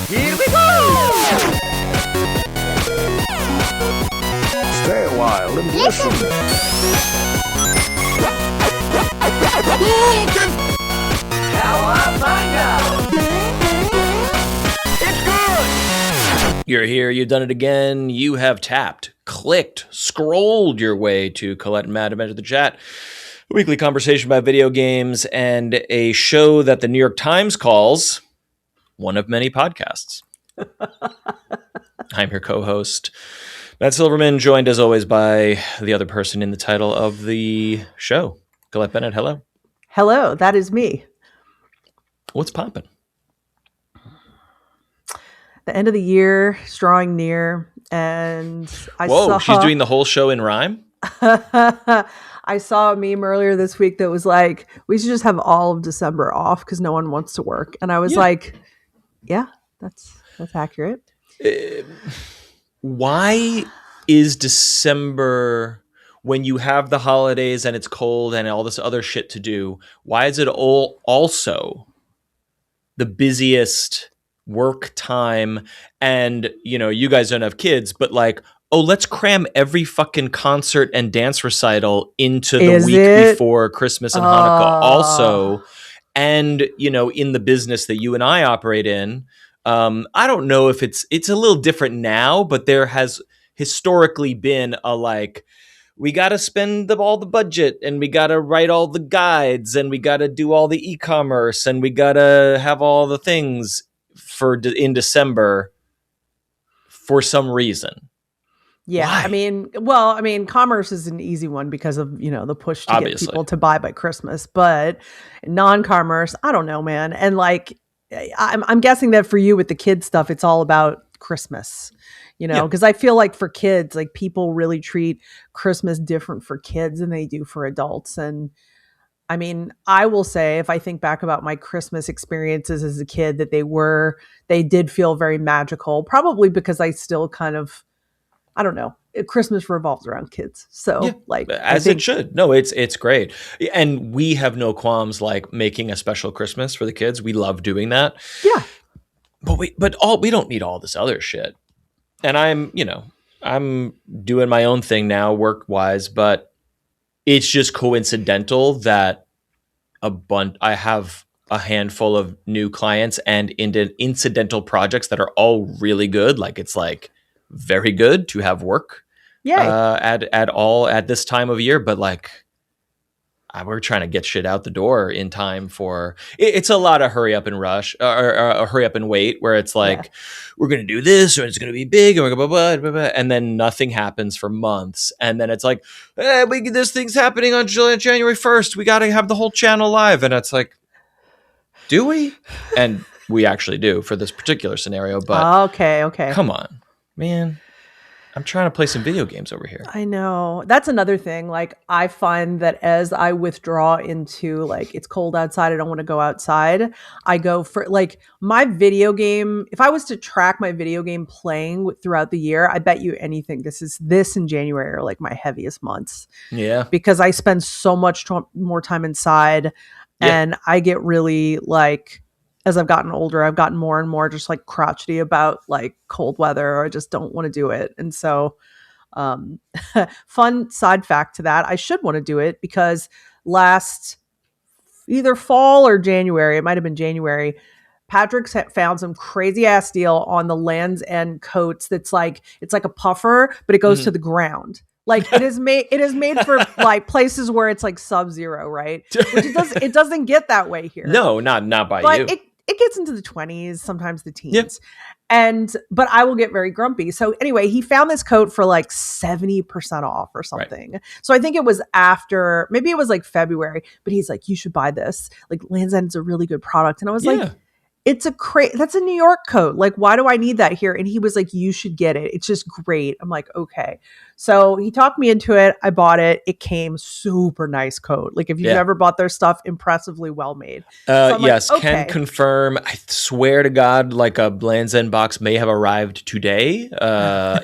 Here we go! Stay a while and listen. It's good! You're here, you've done it again. You have tapped, clicked, scrolled your way to Colette and Matt Enter the Chat. A weekly conversation about video games and a show that the New York Times calls one of many podcasts. I'm your co-host, Matt Silverman, joined as always by the other person in the title of the show, Colette Bennett. Hello. Hello, that is me. What's poppin'? The end of the year is drawing near, and She's doing the whole show in rhyme? I saw a meme earlier this week that was like, we should just have all of December off because no one wants to work. And I was like, yeah, that's accurate. Why is December, when you have the holidays and it's cold and all this other shit to do, why is it also the busiest work time? And, you know, you guys don't have kids, but like, oh, let's cram every fucking concert and dance recital into the week before Christmas and Hanukkah also. And, you know, in the business that you and I operate in, I don't know if it's a little different now, but there has historically been a like, we got to spend all the budget and we got to write all the guides and we got to do all the e-commerce and we got to have all the things in December for some reason. Yeah, Why? I mean, commerce is an easy one because of, you know, the push to Obviously. get people to buy by Christmas. But non-commerce, I don't know, man. And like, I'm guessing that for you with the kids stuff, it's all about Christmas, you know, because I feel like for kids, like people really treat Christmas different for kids than they do for adults. And I mean, I will say, if I think back about my Christmas experiences as a kid, that they did feel very magical, probably because I still kind of, I don't know. Christmas revolves around kids. So like, it should. No, it's great. And we have no qualms like making a special Christmas for the kids. We love doing that. Yeah. But we don't need all this other shit. And I'm doing my own thing now work-wise, but it's just coincidental that I have a handful of new clients and incidental projects that are all really good. Like it's like very good to have work at this time of year, but like we're trying to get shit out the door in time for it's a lot of hurry up and rush or hurry up and wait, where it's like we're gonna do this or it's gonna be big and we're gonna blah, blah, blah, and then nothing happens for months, and then it's like this thing's happening on January 1st, we gotta have the whole channel live, and it's like, do we? And we actually do for this particular scenario, but okay, come on, man. I'm trying to play some video games over here. I know. That's another thing. Like, I find that as I withdraw into, like, it's cold outside, I don't want to go outside, I go for, like, my video game. If I was to track my video game playing throughout the year, I bet you anything, this in January are, like, my heaviest months. Yeah. Because I spend so much more time inside, and I get really, like, as I've gotten older, I've gotten more and more just like crotchety about like cold weather, or I just don't want to do it. And so fun side fact to that, I should want to do it because last either fall or January, it might've been January, Patrick's found some crazy ass deal on the Land's End coats. It's like a puffer, but it goes to the ground. Like it is made for like places where it's like sub-zero, right? Which it doesn't get that way here. No, not by you. It gets into the 20s, sometimes the teens. But I will get very grumpy. So anyway, he found this coat for like 70% off or something. Right. So I think it was after, maybe it was like February, but he's like, you should buy this. Like Land's End is a really good product. And I was like, that's a New York coat. Like, why do I need that here? And he was like, you should get it. It's just great. I'm like, okay. So he talked me into it. I bought it. It came super nice coat. Like if you've never bought their stuff, impressively well made. So yes. Like, okay. Can confirm. I swear to God, like a Land's End box may have arrived today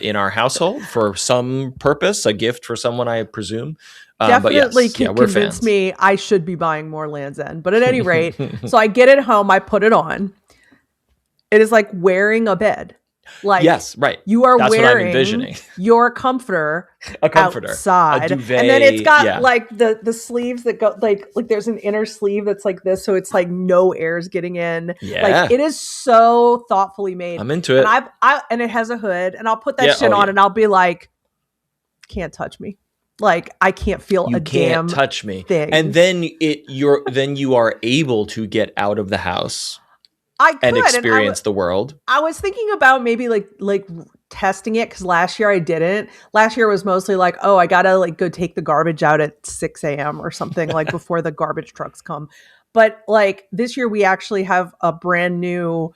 in our household for some purpose, a gift for someone, I presume. Definitely but yes, convince me I should be buying more Land's End. But at any rate, so I get it home, I put it on. It is like wearing a bed. Like, yes, right. You are That's what I'm wearing envisioning. your comforter, A comforter, outside, a duvet, and then it's got yeah. like the sleeves that go like there's an inner sleeve that's like this, so it's like no air's getting in. Yeah. Like it is so thoughtfully made. I'm into it. And and it has a hood, and I'll put that Yeah, shit oh, on, yeah. and I'll be like, can't touch me. Like I can't feel You a can't damn touch me. thing. And then you are able to get out of the house I could and experience the world. I was thinking about maybe like testing it, because last year I didn't. Last year was mostly like, oh, I gotta like go take the garbage out at 6 a.m. or something, like before the garbage trucks come. But like this year we actually have a brand new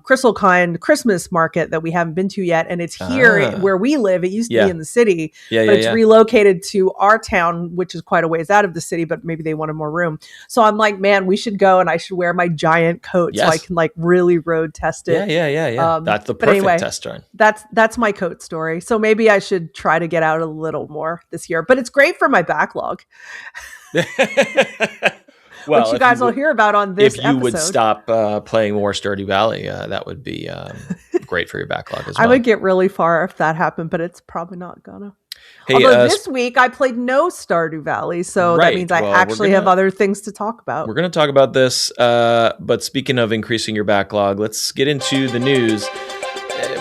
Crystal Kind Christmas market that we haven't been to yet, and it's here where we live. It used to be in the city, but it's relocated to our town, which is quite a ways out of the city, but maybe they wanted more room. So I'm like, man, we should go, and I should wear my giant coat so I can like really road test it. Yeah. That's the perfect test run. That's my coat story. So maybe I should try to get out a little more this year, but it's great for my backlog. Well, which you guys will hear about on this episode. If you would stop playing more Stardew Valley, that would be great for your backlog as well. I would get really far if that happened, but it's probably not gonna. Hey, although this week I played no Stardew Valley, so that means I actually have other things to talk about. We're going to talk about this, but speaking of increasing your backlog, let's get into the news.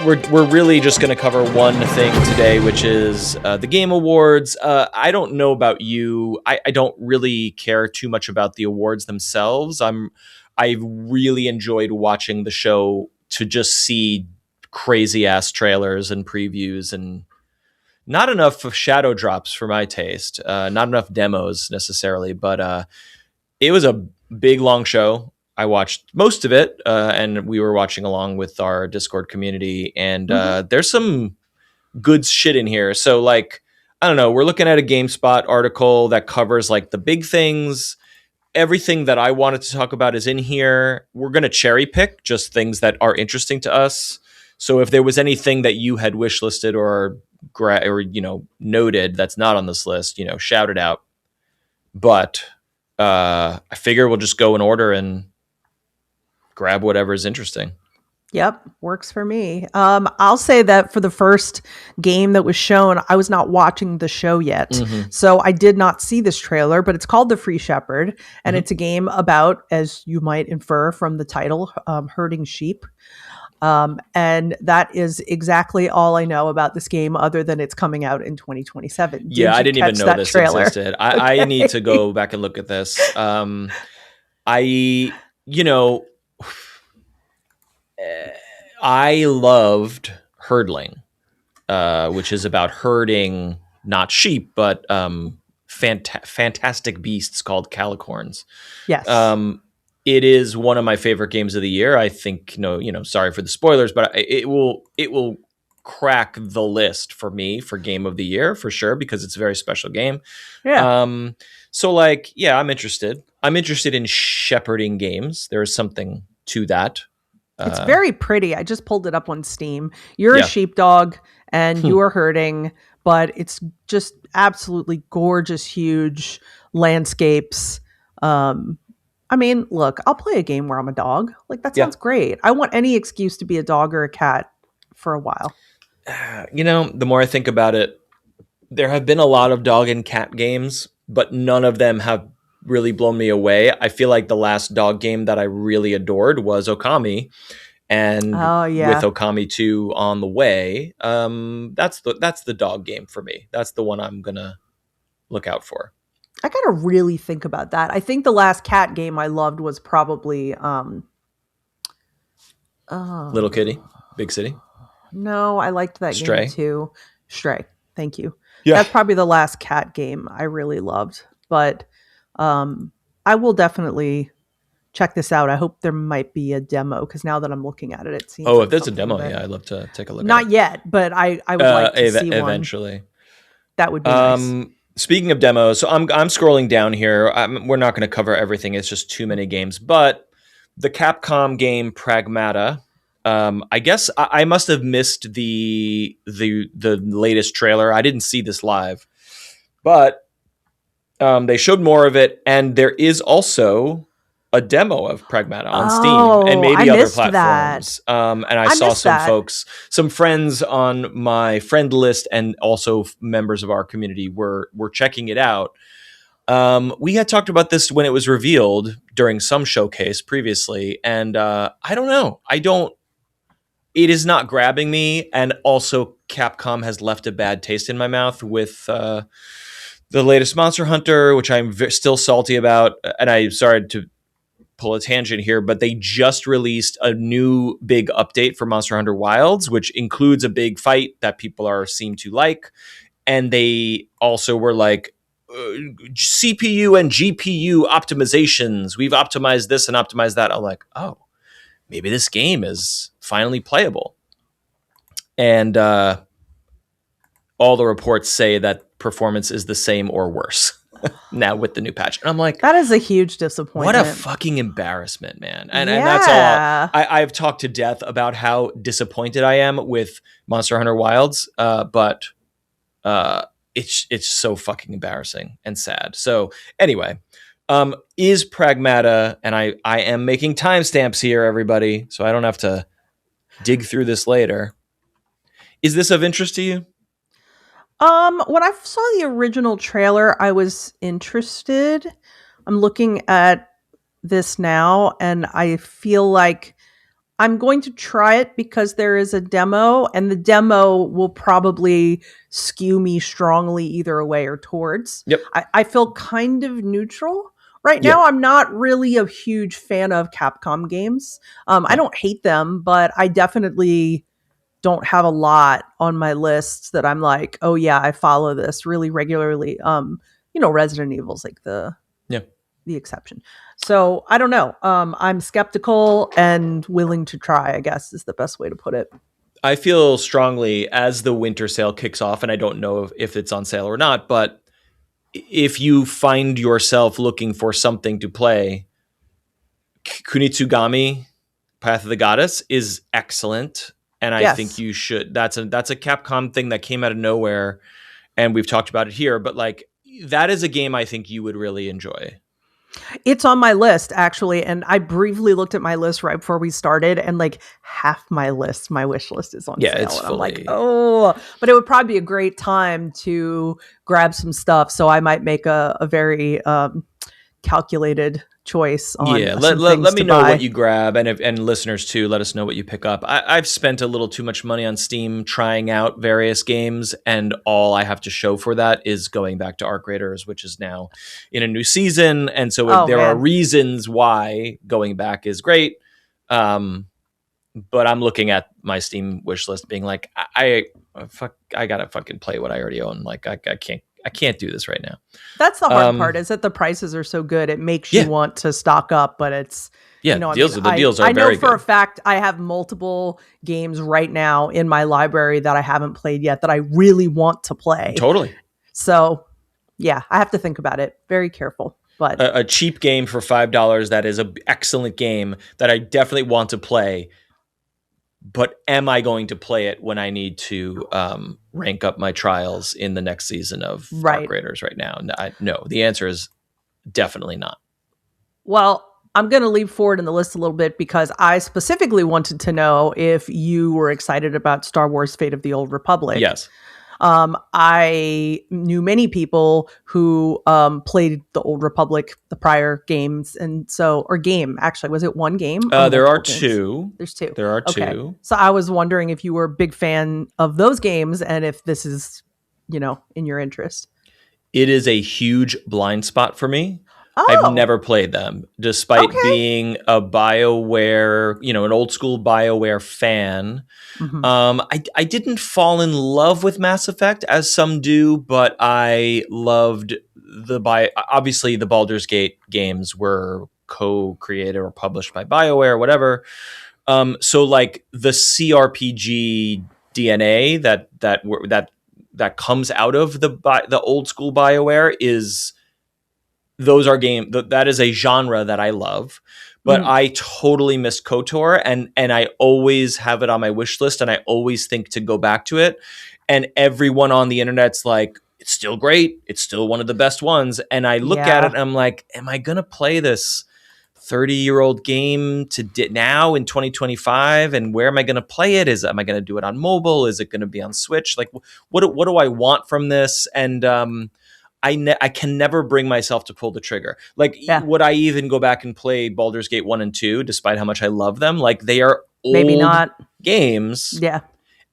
We're really just going to cover one thing today, which is the Game Awards. I don't know about you. I don't really care too much about the awards themselves. I really enjoyed watching the show to just see crazy ass trailers and previews, and not enough of shadow drops for my taste. Not enough demos necessarily, but it was a big long show. I watched most of it, and we were watching along with our Discord community, and there's some good shit in here. So like, I don't know, we're looking at a GameSpot article that covers like the big things. Everything that I wanted to talk about is in here. We're going to cherry pick just things that are interesting to us. So if there was anything that you had wishlisted or noted that's not on this list, shout it out. But I figure we'll just go in order and grab whatever is interesting. Yep, works for me. I'll say that for the first game that was shown, I was not watching the show yet. So I did not see this trailer, but it's called The Free Shepherd, and it's a game about, as you might infer from the title, herding sheep. And that is exactly all I know about this game, other than it's coming out in 2027. I didn't even know this trailer? Existed. I need to go back and look at this. I loved Herdling, which is about herding not sheep, but fantastic beasts called calicorns. Yes. It is one of my favorite games of the year. I think, sorry for the spoilers, but it will crack the list for me for game of the year for sure, because it's a very special game. Yeah. So like, I'm interested. I'm interested in shepherding games. There is something to that. It's very pretty. I just pulled it up on Steam. You're a sheepdog and you are herding, but it's just absolutely gorgeous, huge landscapes. I mean, look, I'll play a game where I'm a dog. Like, that sounds great. I want any excuse to be a dog or a cat for a while. The more I think about it, there have been a lot of dog and cat games, but none of them have really blown me away. I feel like the last dog game that I really adored was Okami. And with Okami 2 on the way, that's the dog game for me. That's the one I'm going to look out for. I gotta really think about that. I think the last cat game I loved was probably Little Kitty, Big City. No, I liked that game too. Stray. Thank you. Yeah. That's probably the last cat game I really loved. But I will definitely check this out. I hope there might be a demo, because now that I'm looking at it, it seems. Oh, if there's a demo, I'd love to take a look. Not yet, but I would like to see one eventually. That would be nice. Speaking of demos, so I'm scrolling down here. We're not going to cover everything. It's just too many games. But the Capcom game Pragmata, I guess I must have missed the latest trailer. I didn't see this live, but they showed more of it, and there is also a demo of Pragmata on Steam and Oh, I maybe other missed that. platforms. And I saw missed some that. folks, some friends on my friend list, and also members of our community were checking it out. We had talked about this when it was revealed during some showcase previously, and I don't know. It is not grabbing me, and also Capcom has left a bad taste in my mouth with the latest Monster Hunter, which I'm still salty about. And I'm sorry to pull a tangent here, but they just released a new big update for Monster Hunter Wilds, which includes a big fight that people seem to like. And they also were like, CPU and GPU optimizations. We've optimized this and optimized that. I'm like, oh, maybe this game is finally playable. And all the reports say that performance is the same or worse now with the new patch. And I'm like, That is a huge disappointment. what a fucking embarrassment, man. And that's all. I've talked to death about how disappointed I am with Monster Hunter Wilds, but it's so fucking embarrassing and sad. So anyway, is Pragmata, and I am making timestamps here, everybody, so I don't have to dig through this later. Is this of interest to you? When I saw the original trailer, I was interested. I'm looking at this now, and I feel like I'm going to try it because there is a demo, and the demo will probably skew me strongly either away or towards. Yep. I feel kind of neutral. Right Yeah. now, I'm not really a huge fan of Capcom games. I don't hate them, but I definitely don't have a lot on my list that I'm like, oh yeah, I follow this really regularly. Resident Evil's like the exception. So I don't know. I'm skeptical and willing to try, I guess is the best way to put it. I feel strongly as the winter sale kicks off, and I don't know if it's on sale or not, but if you find yourself looking for something to play, Kunitsugami, Path of the Goddess, is excellent. And I think you should. That's a Capcom thing that came out of nowhere, and we've talked about it here. But like, that is a game I think you would really enjoy. It's on my list actually, and I briefly looked at my list right before we started, and like half my wish list is on sale. It's and I'm like, oh, but it would probably be a great time to grab some stuff. So I might make a very calculated choice on let me know buy. what you grab, and listeners too, let us know what you pick up. I've spent a little too much money on Steam trying out various games, and all I have to show for that is going back to Arc Raiders, which is now in a new season, and so there are reasons why going back is great. But I'm looking at my Steam wish list being like, I gotta fucking play what I already own. Like I can't do this right now. That's the hard part, is that the prices are so good. It makes you want to stock up, but it's, the deals are I know very for good. a fact I have multiple games right now in my library that I haven't played yet that I really want to play. Totally. So yeah, I have to think about it. Very careful. But a cheap game for $5 that is an excellent game that I definitely want to play. But am I going to play it when I need to rank up my trials in the next season of Arc Raiders right now? No, the answer is definitely not. Well, I'm going to leap forward in the list a little bit because I specifically wanted to know if you were excited about Star Wars Fate of the Old Republic. Yes. I knew many people who played the Old Republic, the prior games, and actually, was it one game? There are two. There's two. There are two. Okay. So I was wondering if you were a big fan of those games and if this is, in your interest. It is a huge blind spot for me. Oh. I've never played them, despite being a BioWare, an old school BioWare fan. Mm-hmm. I didn't fall in love with Mass Effect as some do, but I loved obviously the Baldur's Gate games were co-created or published by BioWare, whatever. So like the CRPG DNA that comes out of the old school BioWare is. Those are that is a genre that I love, but I totally missed KOTOR, and I always have it on my wish list, and I always think to go back to it. And everyone on the internet's like, it's still great. It's still one of the best ones. And I look at it and I'm like, am I going to play this 30-year-old game to now in 2025, and where am I going to play it? Am I going to do it on mobile? Is it going to be on Switch? Like, what do I want from this? And I can never bring myself to pull the trigger. Like, would I even go back and play Baldur's Gate 1 and 2, despite how much I love them? Like, they are old Maybe not. games. Yeah.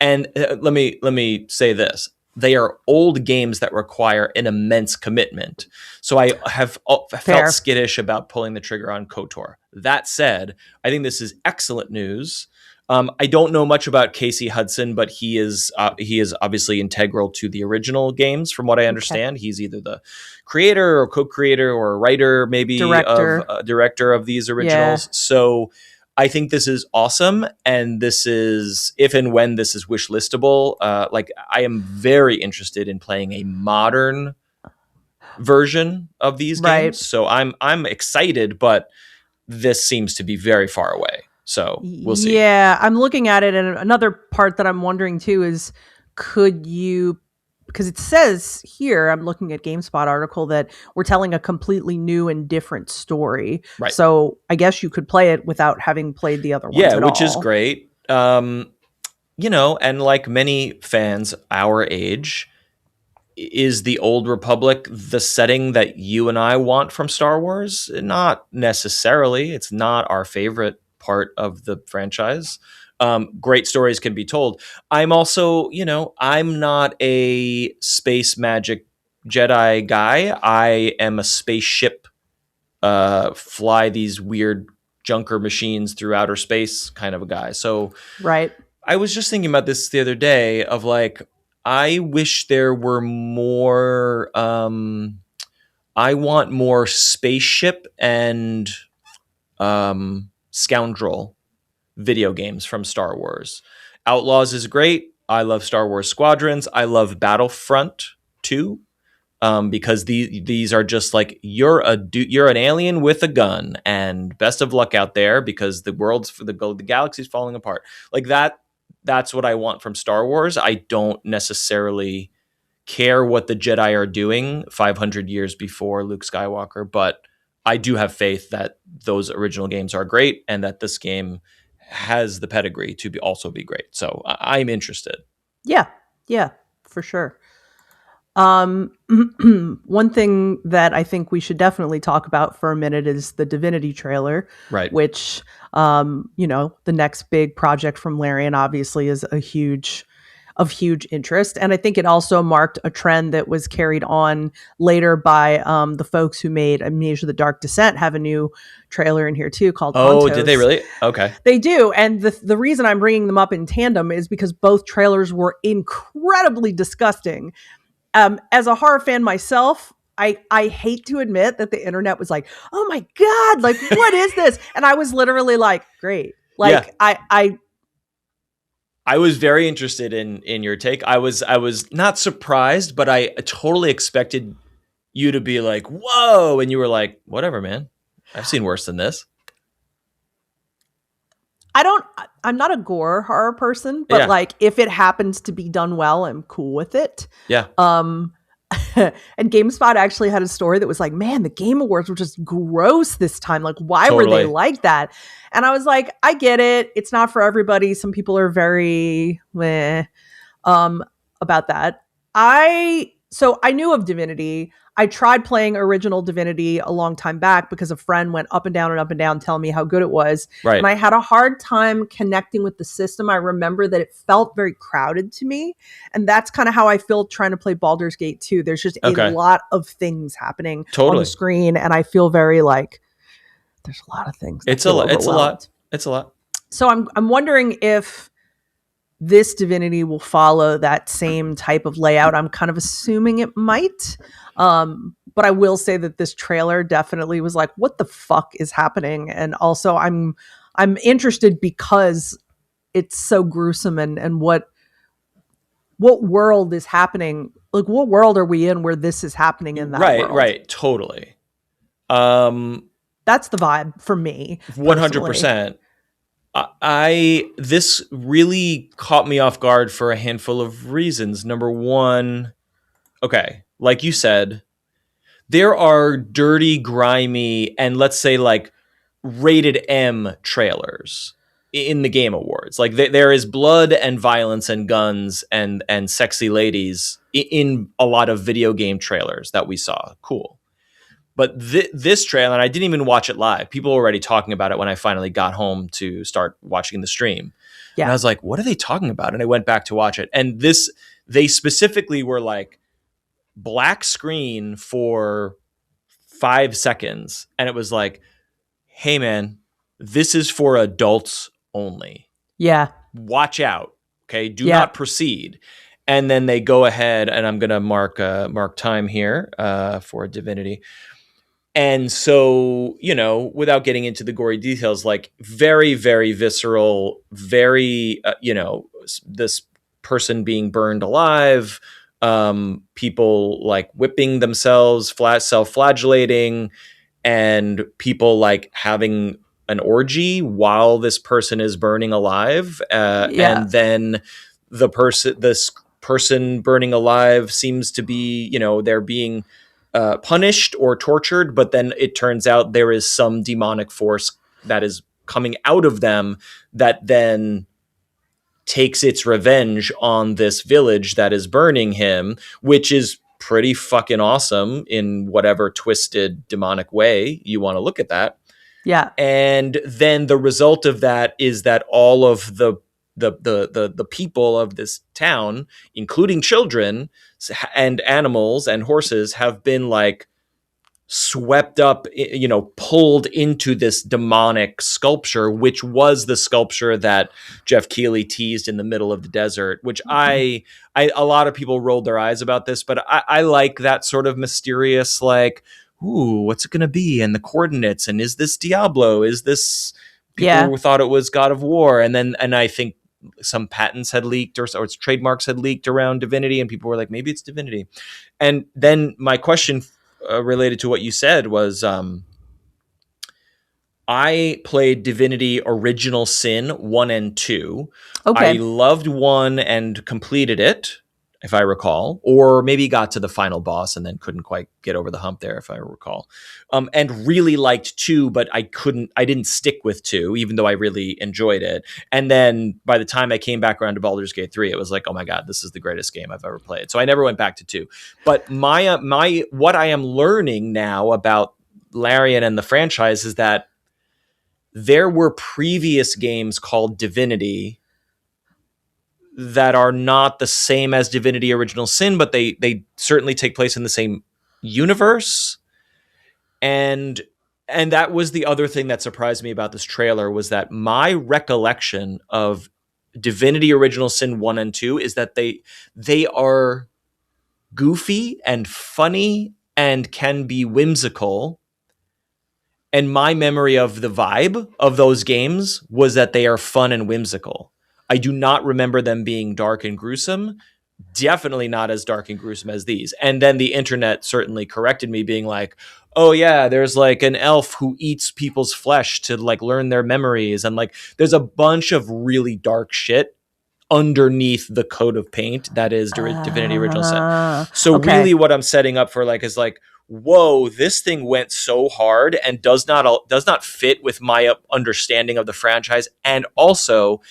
And let me say this. They are old games that require an immense commitment. So I have felt skittish about pulling the trigger on KOTOR. That said, I think this is excellent news. I don't know much about Casey Hudson, but he is obviously integral to the original games, from what I understand. Okay. He's either the creator or co-creator or writer, maybe director of these originals. Yeah. So I think this is awesome, and this is, if and when this is wish listable, like, I am very interested in playing a modern version of these games. So I'm excited, but this seems to be very far away. So we'll see. Yeah, I'm looking at it, and another part that I'm wondering too is, could you, because it says here, I'm looking at GameSpot article, that we're telling a completely new and different story. Right. So I guess you could play it without having played the other ones at all. Which is great. You know, and like many fans our age, is the Old Republic the setting that you and I want from Star Wars? Not necessarily. It's not our favorite part of the franchise. Great stories can be told. I'm also, you know, I'm not a space magic Jedi guy. I am a spaceship, fly these weird junker machines through outer space kind of a guy. So right. I was just thinking about this the other day of like, I wish there were more, I want more spaceship and scoundrel video games from Star Wars. Outlaws is great. I love Star Wars Squadrons. I love Battlefront 2, because these are just like, you're an alien with a gun, and best of luck out there because the galaxy's falling apart. Like that. That's what I want from Star Wars. I don't necessarily care what the Jedi are doing 500 years before Luke Skywalker, but I do have faith that those original games are great and that this game has the pedigree to also be great. So I'm interested. Yeah, for sure. One thing that I think we should definitely talk about for a minute is the Divinity trailer, right? Which, you know, the next big project from Larian obviously is of huge interest. And I think it also marked a trend that was carried on later by the folks who made Amnesia: The Dark Descent have a new trailer in here too called Ontos. Did they really? Okay. They do. And the reason I'm bringing them up in tandem is because both trailers were incredibly disgusting. As a horror fan myself, I hate to admit that the internet was like, oh my God, like, what is this? And I was literally like, great. Like, yeah. I was very interested in your take. I was not surprised, but I totally expected you to be like, whoa. And you were like, whatever, man. I've seen worse than this. I'm not a gore horror person, but like, if it happens to be done well, I'm cool with it. Yeah. And GameSpot actually had a story that was like, man, the Game Awards were just gross this time. Like, why were they like that? And I was like, I get it. It's not for everybody. Some people are very meh about that. So I knew of Divinity. I tried playing original Divinity a long time back because a friend went up and down telling me how good it was. Right. And I had a hard time connecting with the system. I remember that it felt very crowded to me. And that's kind of how I feel trying to play Baldur's Gate 2. There's just a lot of things happening on the screen. And I feel very like there's a lot of things. It's a lot. So I'm wondering if this Divinity will follow that same type of layout. I'm kind of assuming it might. But I will say that this trailer definitely was like, what the fuck is happening? And also I'm interested because it's so gruesome and what world is happening? Like, what world are we in where this is happening in that world? Right. Totally. That's the vibe for me. 100%. This really caught me off guard for a handful of reasons. Number one, okay, like you said, there are dirty, grimy, and let's say like rated M trailers in the Game Awards. Like there is blood and violence and guns and sexy ladies in a lot of video game trailers that we saw. Cool. But this trailer, and I didn't even watch it live. People were already talking about it when I finally got home to start watching the stream. Yeah. And I was like, what are they talking about? And I went back to watch it. And they specifically were like black screen for 5 seconds. And it was like, hey man, this is for adults only. Yeah. Watch out. Okay. Do not proceed. And then they go ahead, and I'm going to mark time here for Divinity. And so, without getting into the gory details, like very, very visceral, very, this person being burned alive, people like whipping themselves, self-flagellating, and people like having an orgy while this person is burning alive. And then this person burning alive seems to be, they're being punished or tortured, but then it turns out there is some demonic force that is coming out of them that then takes its revenge on this village that is burning him, which is pretty fucking awesome in whatever twisted demonic way you want to look at that. Yeah. And then the result of that is that all of the people of this town, including children and animals and horses, have been like swept up, pulled into this demonic sculpture, which was the sculpture that Jeff Keighley teased in the middle of the desert, which a lot of people rolled their eyes about this, but I like that sort of mysterious, like, ooh, what's it going to be? And the coordinates, and is this Diablo? Is this people thought it was God of War? And I think some patents had leaked or its trademarks had leaked around Divinity, and people were like, maybe it's Divinity. And then my question related to what you said was, I played Divinity Original Sin 1 and 2. Okay. I loved 1 and completed it, if I recall, or maybe got to the final boss and then couldn't quite get over the hump there, if I recall. And really liked 2, but I didn't stick with 2, even though I really enjoyed it. And then by the time I came back around to Baldur's Gate 3, it was like, oh my God, this is the greatest game I've ever played. So I never went back to 2. But my what I am learning now about Larian and the franchise is that there were previous games called Divinity that are not the same as Divinity Original Sin, but they certainly take place in the same universe. And that was the other thing that surprised me about this trailer, was that my recollection of Divinity Original Sin 1 and 2 is that they are goofy and funny and can be whimsical. And my memory of the vibe of those games was that they are fun and whimsical. I do not remember them being dark and gruesome. Definitely not as dark and gruesome as these. And then the internet certainly corrected me, being like, oh yeah, there's like an elf who eats people's flesh to like learn their memories. And like, there's a bunch of really dark shit underneath the coat of paint that is Divinity Original Sin. So really what I'm setting up for is like, whoa, this thing went so hard and does not fit with my understanding of the franchise. And also,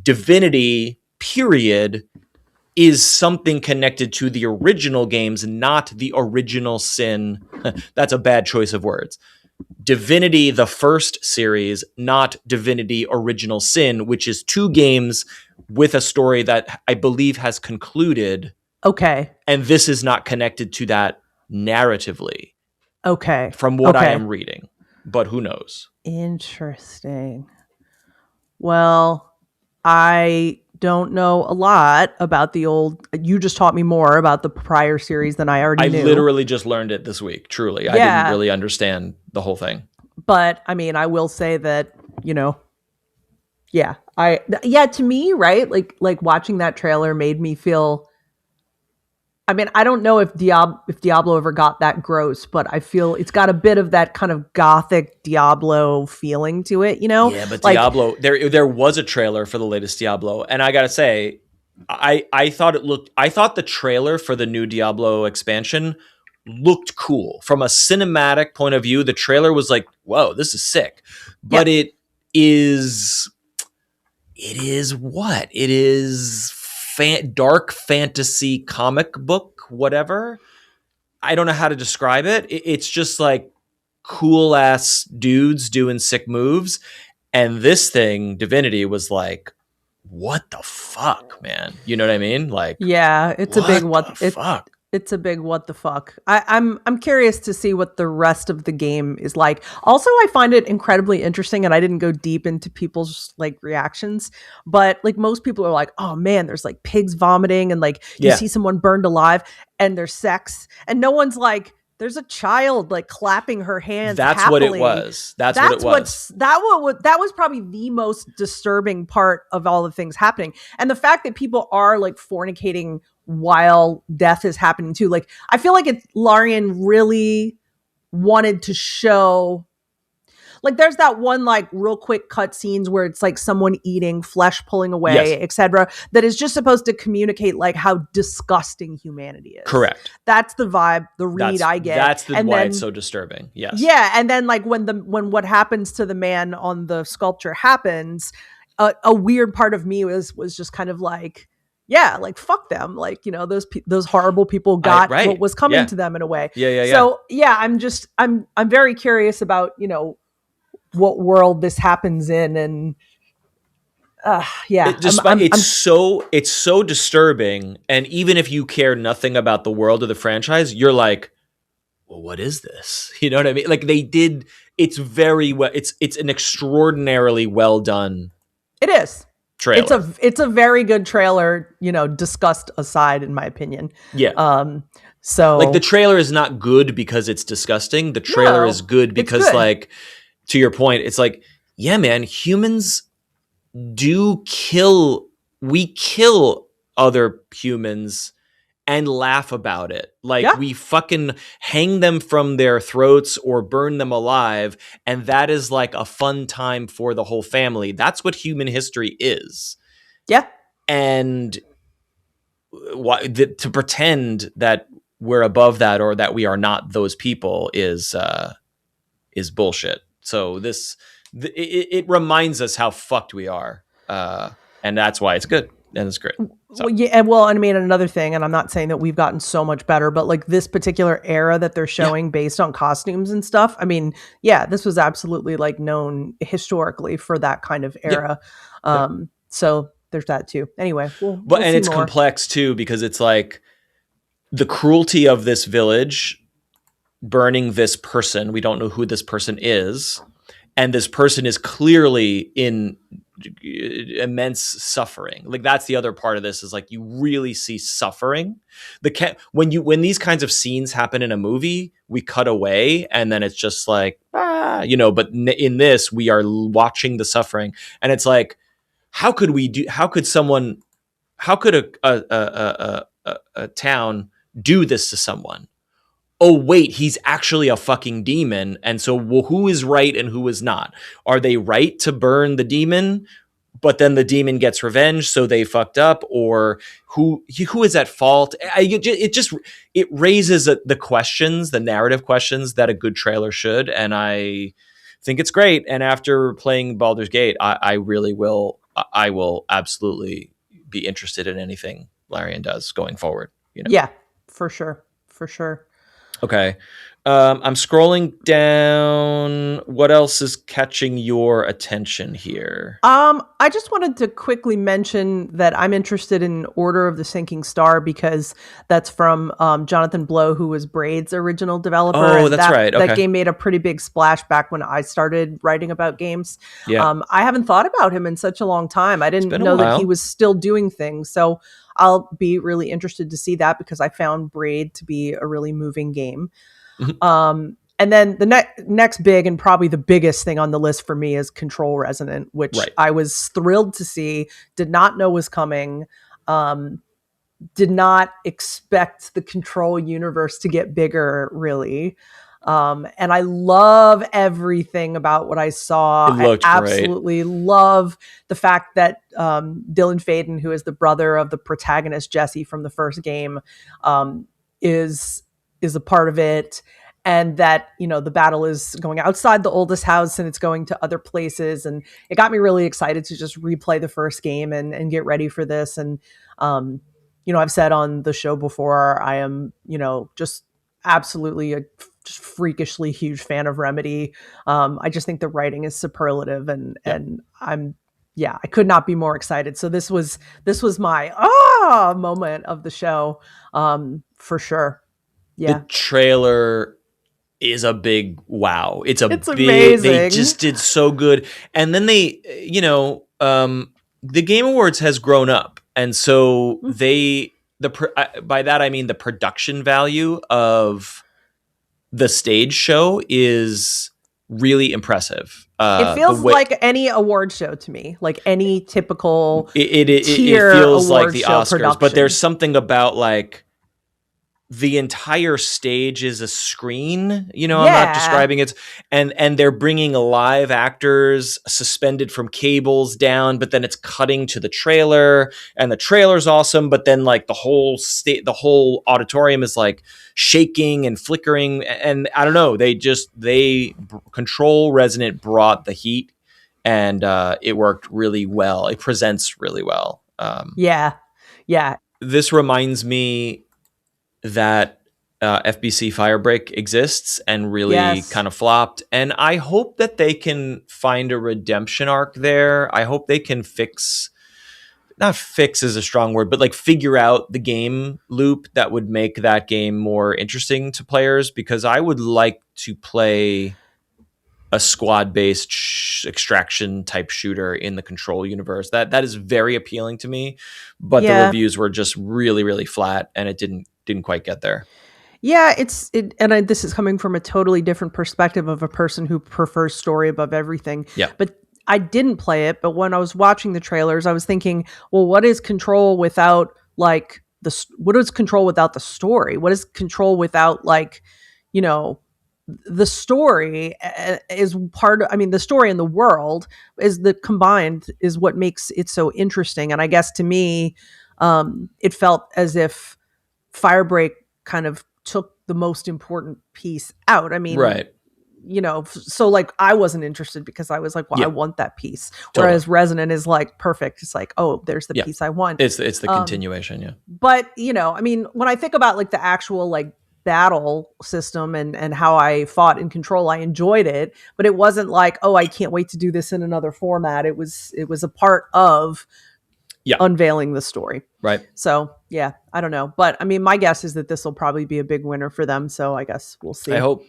Divinity, period, is something connected to the original games, not the Original Sin. That's a bad choice of words. Divinity, the first series, not Divinity Original Sin, which is 2 games with a story that I believe has concluded. Okay. And this is not connected to that narratively. Okay. From what I am reading. But who knows? Interesting. Well, I don't know a lot about the old. You just taught me more about the prior series than I already knew. I literally just learned it this week, truly. Yeah. I didn't really understand the whole thing. But I mean, I will say that, to me, right? Like watching that trailer made me feel, I mean, I don't know if Diablo ever got that gross, but I feel it's got a bit of that kind of gothic Diablo feeling to it, Yeah, but Diablo, there was a trailer for the latest Diablo, and I gotta say, I thought the trailer for the new Diablo expansion looked cool from a cinematic point of view. The trailer was like, whoa, this is sick. But it is what? It is dark fantasy comic book, whatever. I don't know how to describe it. It's just like cool ass dudes doing sick moves. And this thing, Divinity, was like, what the fuck, man? You know what I mean? Like, yeah, it's a big what the fuck. It's a big what the fuck. I'm curious to see what the rest of the game is like. Also, I find it incredibly interesting, and I didn't go deep into people's like reactions, but like most people are like, oh man, there's like pigs vomiting, and like you see someone burned alive, and there's sex, and no one's like, there's a child like clapping her hands. That's happily. what it was. That's what it was. That was probably the most disturbing part of all the things happening, and the fact that people are like fornicating while death is happening too. Like, I feel like Larian really wanted to show, like, there's that one like real quick cut scenes where it's like someone eating flesh pulling away, etc. That is just supposed to communicate like how disgusting humanity is. Correct. That's the vibe, the read I get. That's why it's so disturbing. Yes. Yeah, and then like when what happens to the man on the sculpture happens, a weird part of me was just kind of like, yeah, like fuck them, like, you know, those horrible people got what was coming to them in a way. So I'm very curious about, you know, what world this happens in, and it's so disturbing. And even if you care nothing about the world of the franchise, you're like, well, what is this? You know what I mean? Like it's very well. It's an extraordinarily well done. It is. Trailer. It's a very good trailer, you know, disgust aside, in my opinion. Yeah. So like the trailer is not good because it's disgusting. The trailer is good because like, to your point, it's like, yeah, man, humans we kill other humans and laugh about it. Like we fucking hang them from their throats or burn them alive. And that is like a fun time for the whole family. That's what human history is. Yeah. And to pretend that we're above that or that we are not those people is bullshit. So it reminds us how fucked we are. And that's why it's good. And it's great. So. Well, I mean, another thing, and I'm not saying that we've gotten so much better, but like this particular era that they're showing based on costumes and stuff. I mean, this was absolutely like known historically for that kind of era. So there's that too. Anyway, and it's more complex too, because it's like the cruelty of this village burning this person. We don't know who this person is. And this person is clearly in immense suffering. Like that's the other part of this, is like you really see suffering. When these kinds of scenes happen in a movie, we cut away and then it's just like, you know, but in this we are watching the suffering, and it's like, how could a town do this to someone? Oh, wait, he's actually a fucking demon. And so who is right and who is not? Are they right to burn the demon, but then the demon gets revenge, so they fucked up? Or who is at fault? It raises the questions, the narrative questions that a good trailer should. And I think it's great. And after playing Baldur's Gate, I will absolutely be interested in anything Larian does going forward. You know? Yeah, for sure. Okay. I'm scrolling down. What else is catching your attention here? I just wanted to quickly mention that I'm interested in Order of the Sinking Star, because that's from Jonathan Blow, who was Braid's original developer. Oh, that's right. Okay. That game made a pretty big splash back when I started writing about games. Yeah. I haven't thought about him in such a long time. I didn't know that he was still doing things. So I'll be really interested to see that, because I found Braid to be a really moving game. Mm-hmm. And then the next big and probably the biggest thing on the list for me is Control Resonant, which I was thrilled to see, did not know was coming, did not expect the Control universe to get bigger, really. And I love everything about what I saw. I absolutely love the fact that Dylan Faden, who is the brother of the protagonist Jesse from the first game, is is a part of it, and that, you know, the battle is going outside the oldest house and it's going to other places. And it got me really excited to just replay the first game and get ready for this. And, you know, I've said on the show before, I am, you know, just absolutely a just freakishly huge fan of Remedy. I just think the writing is superlative, and I could not be more excited. So this was my moment of the show, for sure. Yeah. The trailer is a big wow. It's amazing. They just did so good. And then they, you know, the Game Awards has grown up. And so by that I mean the production value of the stage show is really impressive. It feels like any award show to me, like any typical it tier feels like award the show Oscars, production. but there's something about like the entire stage is a screen, you know. I'm not describing it, and they're bringing live actors suspended from cables down, but then it's cutting to the trailer, and the trailer's awesome, but then like the whole auditorium is like shaking and flickering, and I don't know, Control Resonant brought the heat, and it worked really well. It presents really well. Yeah. This reminds me that FBC Firebreak exists and really kind of flopped. And I hope that they can find a redemption arc there. I hope they can not fix is a strong word, but like figure out the game loop that would make that game more interesting to players, because I would like to play a squad-based extraction type shooter in the Control universe. That is very appealing to me, but the reviews were just really, really flat, and it didn't quite get there. Yeah, this is coming from a totally different perspective of a person who prefers story above everything. Yeah. But I didn't play it, but when I was watching the trailers, I was thinking, well, what is Control without like what is Control without the story? What is Control without, like, you know, the story is part of, I mean, the story and the world is the combined is what makes it so interesting. And I guess to me, it felt as if Firebreak kind of took the most important piece out. I mean, right. You know, so like I wasn't interested because I was like, well, I want that piece. Totally. Whereas Resonant is like perfect. It's like, oh, there's the piece I want. It's the continuation. Yeah. But, you know, I mean, when I think about like the actual like battle system and how I fought in Control, I enjoyed it, but it wasn't like, oh, I can't wait to do this in another format. It was a part of unveiling the story. Right. So yeah, I don't know. But I mean, my guess is that this will probably be a big winner for them. So I guess we'll see. I hope.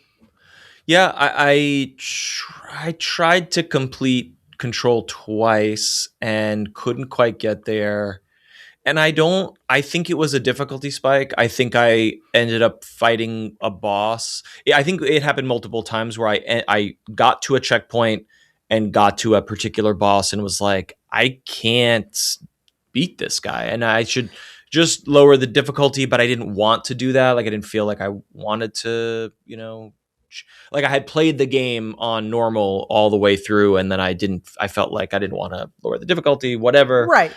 Yeah, I tried to complete Control twice and couldn't quite get there. And I think it was a difficulty spike. I think I ended up fighting a boss. I think it happened multiple times where I got to a checkpoint and got to a particular boss and was like, I can't beat this guy, and I should just lower the difficulty, but I didn't want to do that. Like, I didn't feel like I wanted to, you know, like I had played the game on normal all the way through, and then I felt like I didn't want to lower the difficulty, whatever. Right.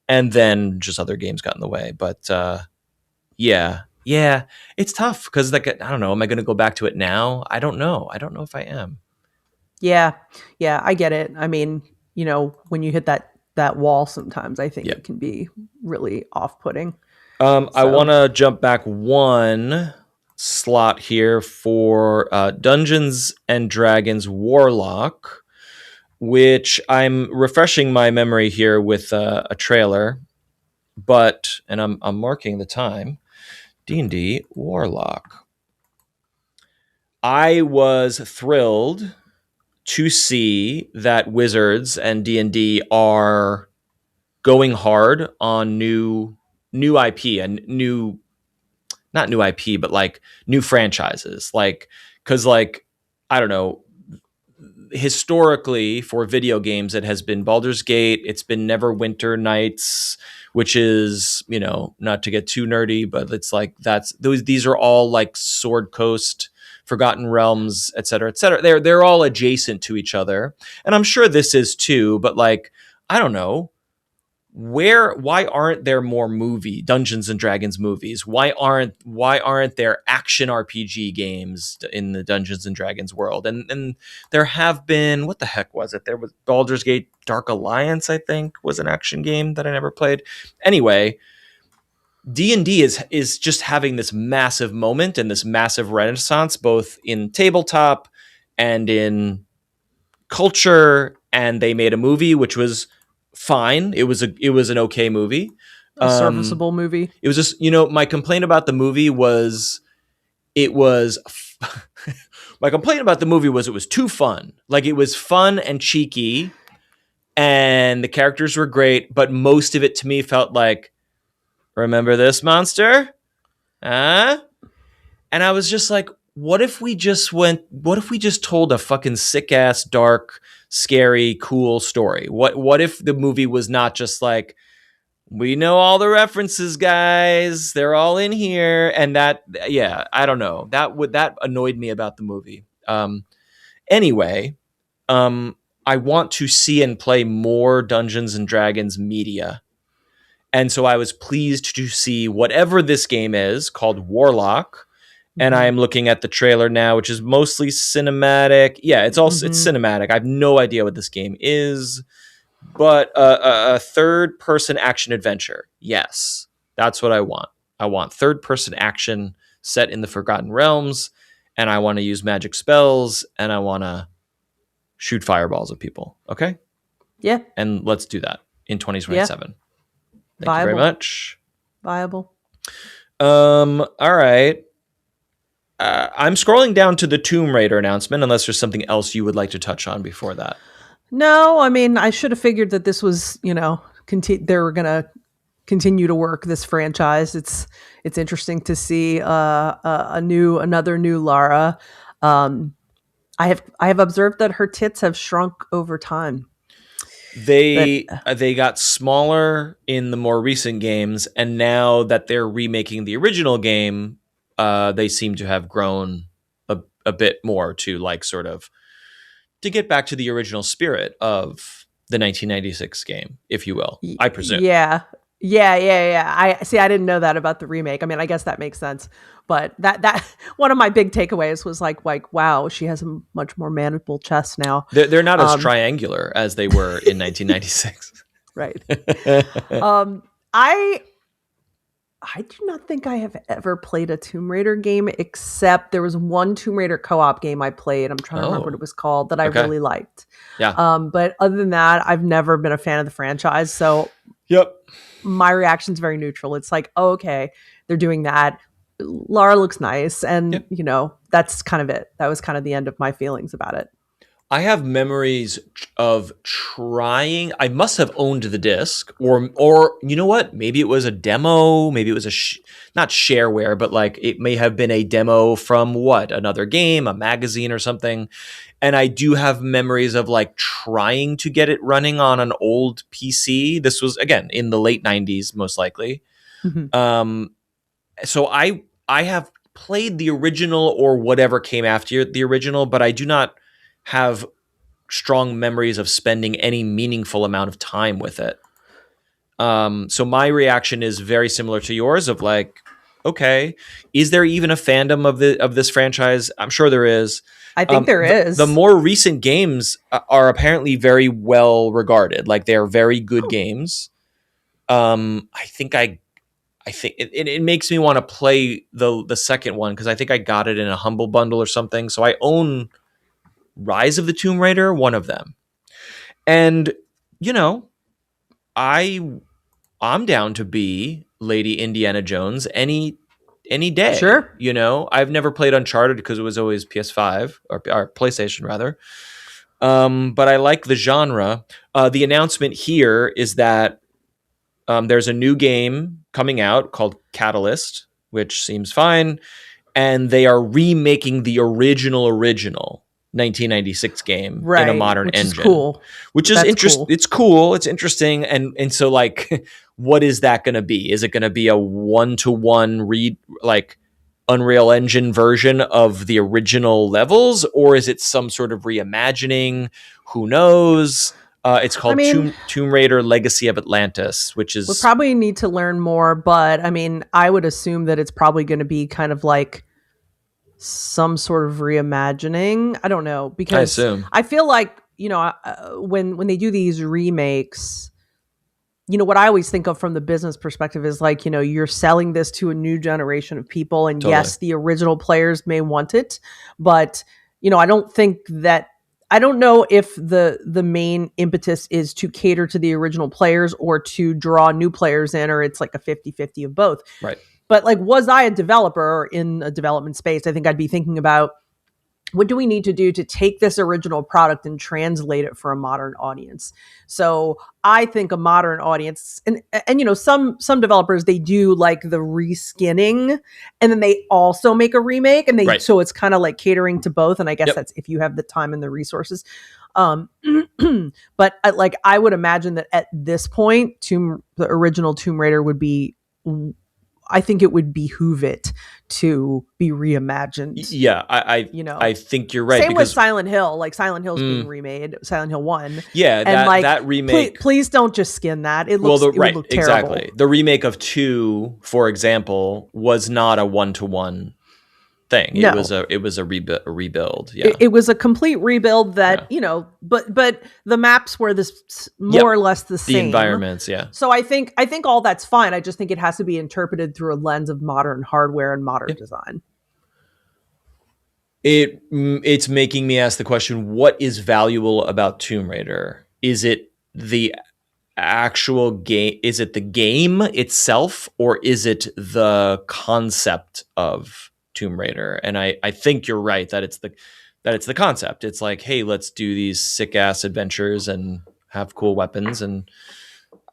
And then just other games got in the way. But yeah, it's tough because, like, I don't know, am I going to go back to it now? I don't know if I am. Yeah, I get it. I mean, you know, when you hit that wall, sometimes I think it can be really off-putting. I want to jump back one slot here for Dungeons and Dragons Warlock, which I'm refreshing my memory here with a trailer, and I'm marking the time. D&D Warlock. I was thrilled to see that Wizards and D&D are going hard on new IP and not new IP, but like new franchises. Like, cause like, I don't know, historically for video games, it has been Baldur's Gate. It's been Neverwinter Nights, which is, you know, not to get too nerdy, but it's like, these are all like Sword Coast, Forgotten Realms, et cetera, et cetera. They're all adjacent to each other. And I'm sure this is too, but like, I don't know. why aren't there more Dungeons and Dragons movies? Why aren't there action RPG games in the Dungeons and Dragons world? And there have been, what the heck was it? There was Baldur's Gate Dark Alliance, I think, was an action game that I never played. Anyway, D&D is just having this massive moment and this massive renaissance, both in tabletop and in culture. And they made a movie which was fine. It was an okay movie, A serviceable movie. It was just, my complaint about the movie was it was too fun. Like, it was fun and cheeky, and the characters were great, but most of it to me felt like, remember this monster? Huh? And I was just like, what if we just told a fucking sick ass, dark, scary, cool story? What if the movie was not just like, we know all the references, guys, they're all in here, and that, yeah, I don't know, that annoyed me about the movie. Anyway, I want to see and play more Dungeons and Dragons media. And so I was pleased to see whatever this game is called Warlock. And I am looking at the trailer now, which is mostly cinematic. Yeah, it's cinematic. I have no idea what this game is, but a third-person action adventure. Yes, that's what I want. I want third-person action set in the Forgotten Realms, and I want to use magic spells, and I want to shoot fireballs at people. Okay? Yeah. And let's do that in 2027. Yeah. Thank you very much. Viable. All right. I'm scrolling down to the Tomb Raider announcement, unless there's something else you would like to touch on before that. No, I mean, I should have figured that this was, they were going to continue to work this franchise. It's interesting to see another new Lara. I have observed that her tits have shrunk over time. They got smaller in the more recent games, and now that they're remaking the original game, they seem to have grown a bit more to, like, sort of to get back to the original spirit of the 1996 game, if you will, I presume. Yeah. I didn't know that about the remake. I mean, I guess that makes sense. But that one of my big takeaways was like, wow, she has a much more manageable chest now. They're not as triangular as they were in 1996. Right. I do not think I have ever played a Tomb Raider game, except there was one Tomb Raider co-op game I played. I'm trying to remember what it was called that I really liked. Yeah. But other than that, I've never been a fan of the franchise. So yep. My reaction's very neutral. It's like, oh, okay, they're doing that. Lara looks nice. And, that's kind of it. That was kind of the end of my feelings about it. I have memories of trying. I must have owned the disc, or you know what? Maybe it was a demo. Maybe it was not shareware, but like it may have been a demo from another game, a magazine or something. And I do have memories of like trying to get it running on an old PC. This was, again, in the late 90s, most likely. Mm-hmm. So I have played the original or whatever came after the original, but I do not have strong memories of spending any meaningful amount of time with it. So my reaction is very similar to yours, of like, okay, is there even a fandom of this franchise? I'm sure there is. I think there is. The more recent games are apparently very well regarded. Like, they're very good games. I think it makes me want to play the second one, because I think I got it in a Humble Bundle or something. So I own Rise of the Tomb Raider, one of them. And, I'm down to be Lady Indiana Jones any day. Sure. I've never played Uncharted because it was always PS5 or PlayStation rather. But I like the genre. The announcement here is that there's a new game coming out called Catalyst, which seems fine. And they are remaking the original 1996 game in a modern engine. Which is interesting. Cool. It's cool. It's interesting. And so, like, what is that going to be? Is it going to be a 1-to-1 Unreal Engine version of the original levels, or is it some sort of reimagining? Who knows? It's called mean, Tomb Raider: Legacy of Atlantis, which we is probably need to learn more, but I mean, I would assume that it's probably going to be kind of like some sort of reimagining. I don't know, I because assume. I feel like, when they do these remakes, what I always think of from the business perspective is like, you're selling this to a new generation of people, and Totally. yes, the original players may want it, but I don't know if the main impetus is to cater to the original players or to draw new players in, or it's like a 50-50 of both. Right. But like, was I a developer or in a development space, I think I'd be thinking about, what do we need to do to take this original product and translate it for a modern audience? So I think a modern audience, and some developers, they do like the reskinning, and then they also make a remake, and Right. so it's kind of like catering to both. And I guess Yep. that's if you have the time and the resources. But I would imagine that at this point, the original Tomb Raider would be, I think it would behoove it to be reimagined. Yeah, I think you're right. Same with because Silent Hill. Like, Silent Hill's being remade, Silent Hill 1. yeah, And that remake. Please don't just skin that. It looks, it would look terrible. Exactly. The remake of 2, for example, was not a 1-to-1 thing. No. It was a rebuild. Yeah. It was a complete rebuild that, but the maps were more or less the same. The environments, yeah. So I think all that's fine. I just think it has to be interpreted through a lens of modern hardware and modern design. It's making me ask the question, what is valuable about Tomb Raider? Is it the actual game? Is it the game itself, or is it the concept of Tomb Raider? And I think you're right that it's the concept. It's like, hey, let's do these sick ass adventures and have cool weapons. And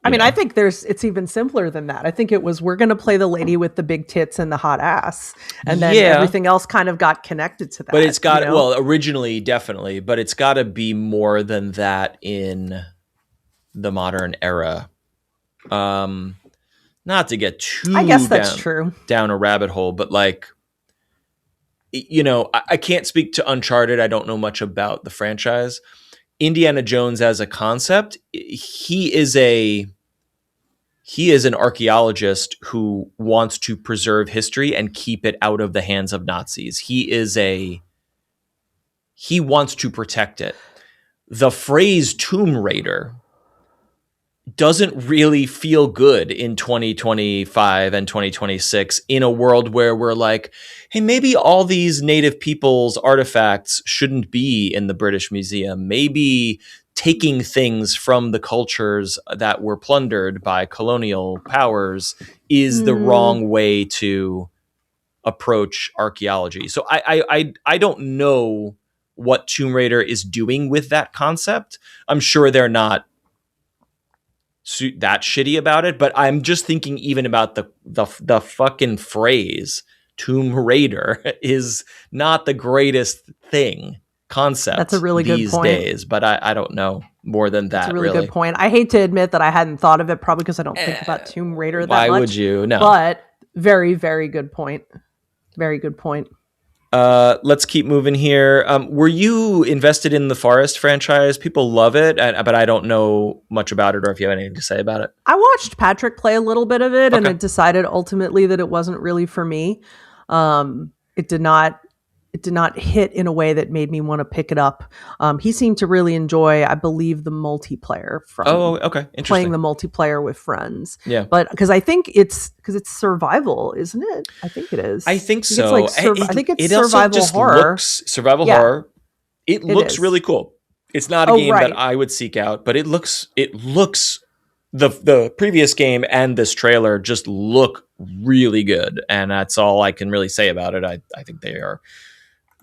I mean, I think it's even simpler than that. I think it was, we're going to play the lady with the big tits and the hot ass, and then everything else kind of got connected to that. But it's got well, originally definitely, but it's got to be more than that in the modern era. Not to get too, I guess that's true, down a rabbit hole, but like, I can't speak to Uncharted. I don't know much about the franchise. Indiana Jones as a concept, he is an archaeologist who wants to preserve history and keep it out of the hands of Nazis. He wants to protect it. The phrase Tomb Raider doesn't really feel good in 2025 and 2026 in a world where we're like, hey, maybe all these native people's artifacts shouldn't be in the British Museum. Maybe taking things from the cultures that were plundered by colonial powers is the wrong way to approach archaeology. So I don't know what Tomb Raider is doing with that concept. I'm sure they're not that shitty about it, but I'm just thinking even about the fucking phrase Tomb Raider is not the greatest concept. That's a really good point. These days, but I don't know more than that. That's a really good point. I hate to admit that I hadn't thought of it, probably because I don't think about Tomb Raider that much. Why would you? No. But very, very good point. Very good point. Let's keep moving here. Were you invested in the Forest franchise? People love it, but I don't know much about it, or if you have anything to say about it. I watched Patrick play a little bit of it, and it decided ultimately that it wasn't really for me. It did not hit in a way that made me want to pick it up. He seemed to really enjoy, I believe, the multiplayer from Interesting. Playing the multiplayer with friends. Yeah. But because I think it's survival, isn't it? I think it is. I think so. I think it's it survival also just horror. Survival horror. It looks really cool. It's not a game that I would seek out, but it looks the previous game and this trailer just look really good. And that's all I can really say about it. I think they are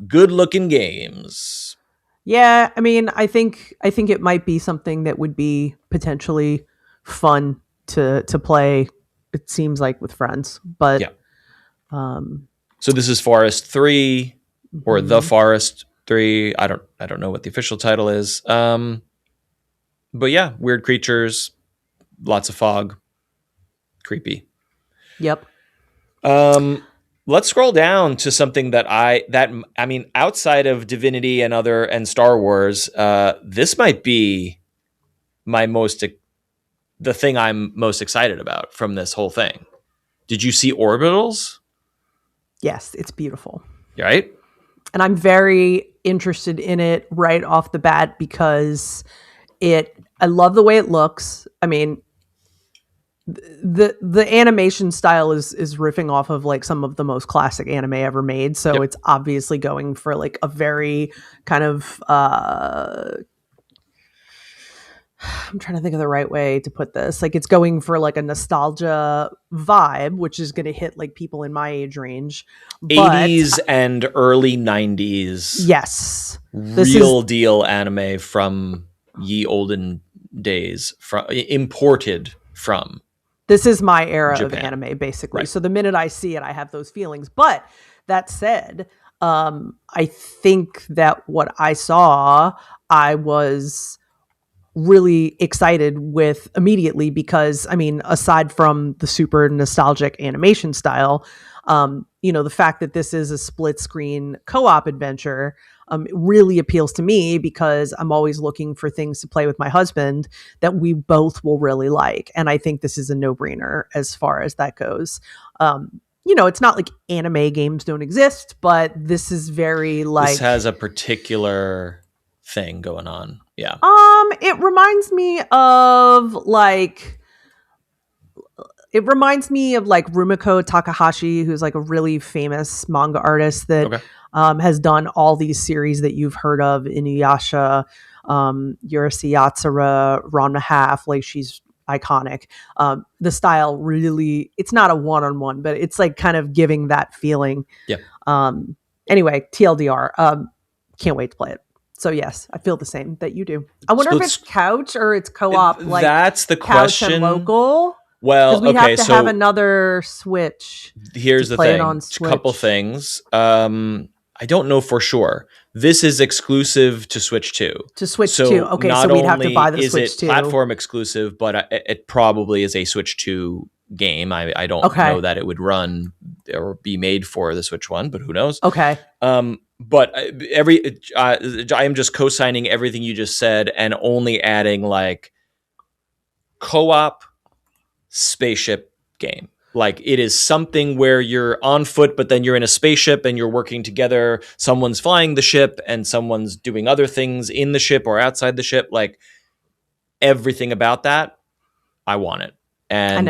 good looking games. Yeah, I mean, I think it might be something that would be potentially fun to play. It seems like with friends, but so this is Forest 3 or The Forest 3. I don't know what the official title is. But yeah, weird creatures, lots of fog, creepy. Yep. Let's scroll down to something that I mean, outside of Divinity and Star Wars, this might be the thing I'm most excited about from this whole thing. Did you see Orbitals? Yes, it's beautiful. Right? And I'm very interested in it right off the bat because I love the way it looks. I mean, the animation style is riffing off of like some of the most classic anime ever made. So it's obviously going for like a very kind of I'm trying to think of the right way to put this. Like it's going for like a nostalgia vibe, which is going to hit like people in my age range. 80s and early 90s. Yes. Real deal anime from ye olden days, imported from. This is my era Japan. of anime, basically. Right. So the minute I see it, I have those feelings. But that said, I think that what I saw, I was really excited with immediately because, I mean, aside from the super nostalgic animation style, the fact that this is a split screen co-op adventure really appeals to me because I'm always looking for things to play with my husband that we both will really like. And I think this is a no-brainer as far as that goes. It's not like anime games don't exist, but this is very like... This has a particular thing going on. Yeah. It reminds me of like Rumiko Takahashi, who's like a really famous manga artist that has done all these series that you've heard of, Inuyasha, Urusei Yatsura, Ranma Half. Like she's iconic. The style really, it's not a one-on-one, but it's like kind of giving that feeling. Yeah. Anyway, TLDR. Can't wait to play it. So yes, I feel the same that you do. I wonder if it's couch or it's co-op. Like that's the couch question. And local. Well, we'd have to have another Switch. Here's the thing. A couple things. I don't know for sure. This is exclusive to Switch 2. To Switch 2. Okay, so we'd have to buy the Switch 2. Is it platform exclusive, but it probably is a Switch 2 game. I don't know that it would run or be made for the Switch 1, but who knows? Okay. But I am just co-signing everything you just said and only adding like co-op spaceship game. Like it is something where you're on foot, but then you're in a spaceship and you're working together. Someone's flying the ship and someone's doing other things in the ship or outside the ship. Like everything about that, I want it. And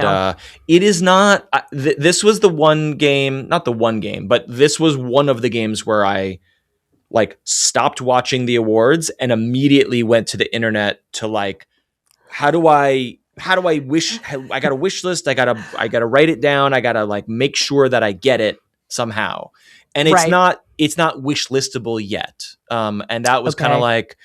it is not, this was the one game, not the one game, but this was one of the games where I like stopped watching the awards and immediately went to the internet to like, how do I wish, I got a wish list. I gotta write it down. I gotta like make sure that I get it somehow. And it's not wish listable yet. And that was kind of like,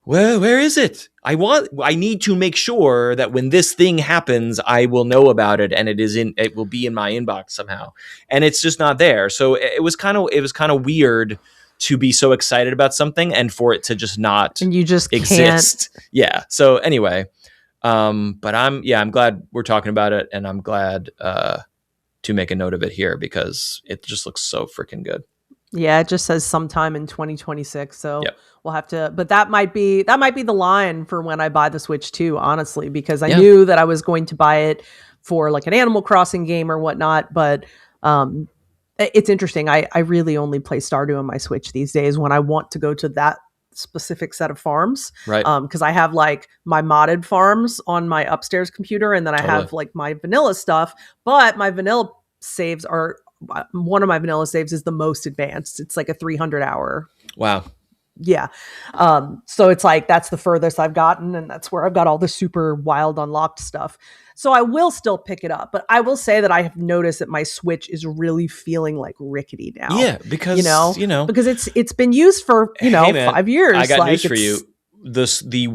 well, where is it? I need to make sure that when this thing happens, I will know about it and it will be in my inbox somehow. And it's just not there. So it was kind of weird to be so excited about something and for it to just not and you just exist. Can't. Yeah. So anyway, but I'm glad we're talking about it and I'm glad to make a note of it here because it just looks so freaking good. Yeah, it just says sometime in 2026. So we'll have to, but that might be the line for when I buy the Switch 2, honestly, because I knew that I was going to buy it for like an Animal Crossing game or whatnot. But it's interesting. I really only play Stardew on my Switch these days when I want to go to that specific set of farms. Right. Because I have like my modded farms on my upstairs computer and then I have like my vanilla stuff, but my vanilla saves are, one of my vanilla saves is the most advanced. It's like a 300-hour. Wow. Yeah. So it's like, that's the furthest I've gotten. And that's where I've got all the super wild unlocked stuff. So I will still pick it up, but I will say that I have noticed that my Switch is really feeling like rickety now. Yeah. Because, because it's been used for, 5 years. I got news for you. The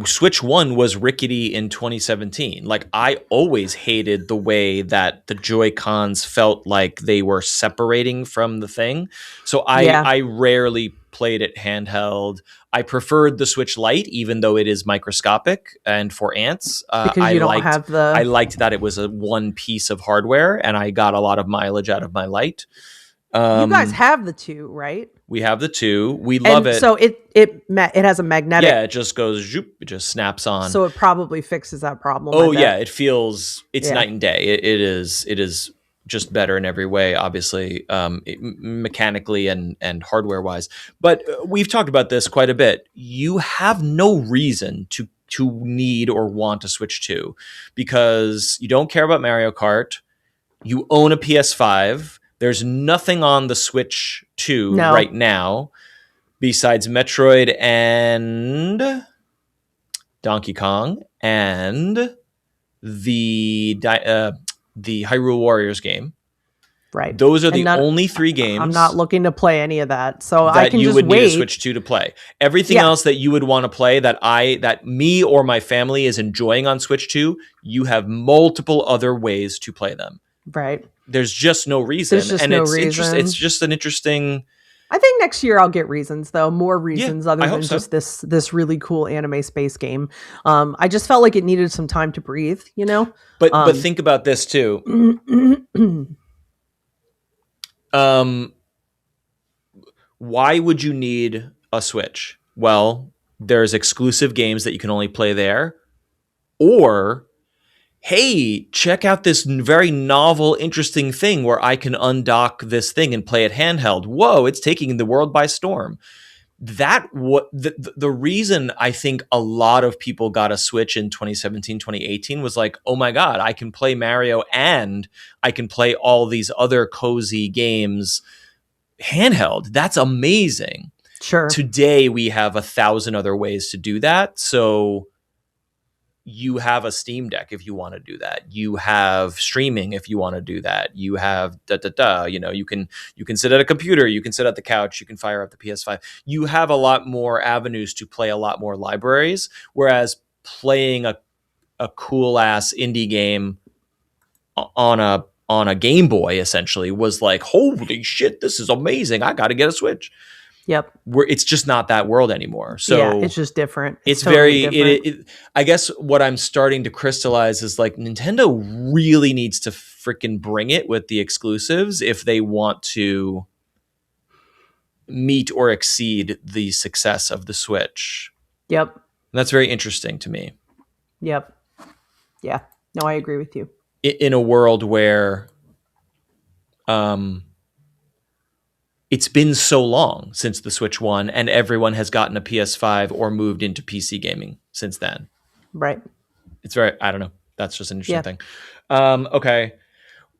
Switch 1 was rickety in 2017. Like I always hated the way that the Joy-Cons felt like they were separating from the thing. So I rarely played it handheld. I preferred the Switch Lite, even though it is microscopic and for ants. Because I I liked that it was a one piece of hardware and I got a lot of mileage out of my Lite. You guys have the 2, right? We have the 2. We love and it. So it has a magnetic. Yeah, it just goes, zoop, it just snaps on. So it probably fixes that problem. Oh yeah, it's Yeah. night and day. It is just better in every way, obviously, mechanically and hardware wise. But we've talked about this quite a bit. You have no reason to need or want to Switch 2 because you don't care about Mario Kart. You own a PS5. There's nothing on the Switch 2 No. right now besides Metroid and Donkey Kong and the Hyrule Warriors game. Right. Those are the only 3 games. I'm not looking to play any of that, so I can you just would wait. need a Switch 2 to play. Everything else that you would want to play that me or my family is enjoying on Switch 2, you have multiple other ways to play them. Right. There's just no reason. There's just no reason. It's just an interesting. I think next year I'll get reasons, though, more reasons other than so. just this really cool anime space game. I just felt like it needed some time to breathe, you know. But think about this too. Why would you need a Switch? Well, there's exclusive games that you can only play there, or hey, check out this very novel, interesting thing where I can undock this thing and play it handheld. Whoa, it's taking the world by storm. The reason I think a lot of people got a Switch in 2017, 2018 was like, oh my God, I can play Mario and I can play all these other cozy games handheld. That's amazing. Sure. Today we have 1,000 other ways to do that. So you have a Steam Deck if you want to do that. You have streaming if you want to do that. You have you can sit at a computer, you can sit at the couch, you can fire up the PS5. You have a lot more avenues to play a lot more libraries, whereas playing a cool ass indie game on a Game Boy essentially was like, holy shit, this is amazing. I got to get a Switch. Yep. It's just not that world anymore. So yeah, it's just different. It's totally very, different. I guess what I'm starting to crystallize is like Nintendo really needs to freaking bring it with the exclusives if they want to meet or exceed the success of the Switch. Yep. And that's very interesting to me. Yep. Yeah. No, I agree with you. In a world where, it's been so long since the Switch 1 and everyone has gotten a PS5 or moved into PC gaming since then. Right. It's I don't know. That's just an interesting thing. Okay.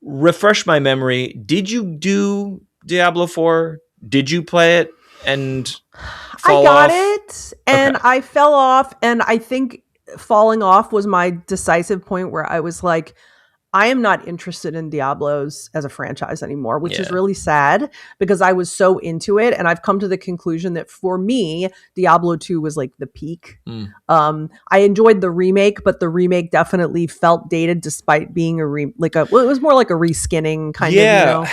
Refresh my memory. Did you do Diablo 4? Did you play it and fall off? I got it and I fell off, and I think falling off was my decisive point where I was like, I am not interested in Diablos as a franchise anymore, which is really sad because I was so into it. And I've come to the conclusion that for me, Diablo 2 was like the peak. I enjoyed the remake, but the remake definitely felt dated despite being it was more like a reskinning kind of,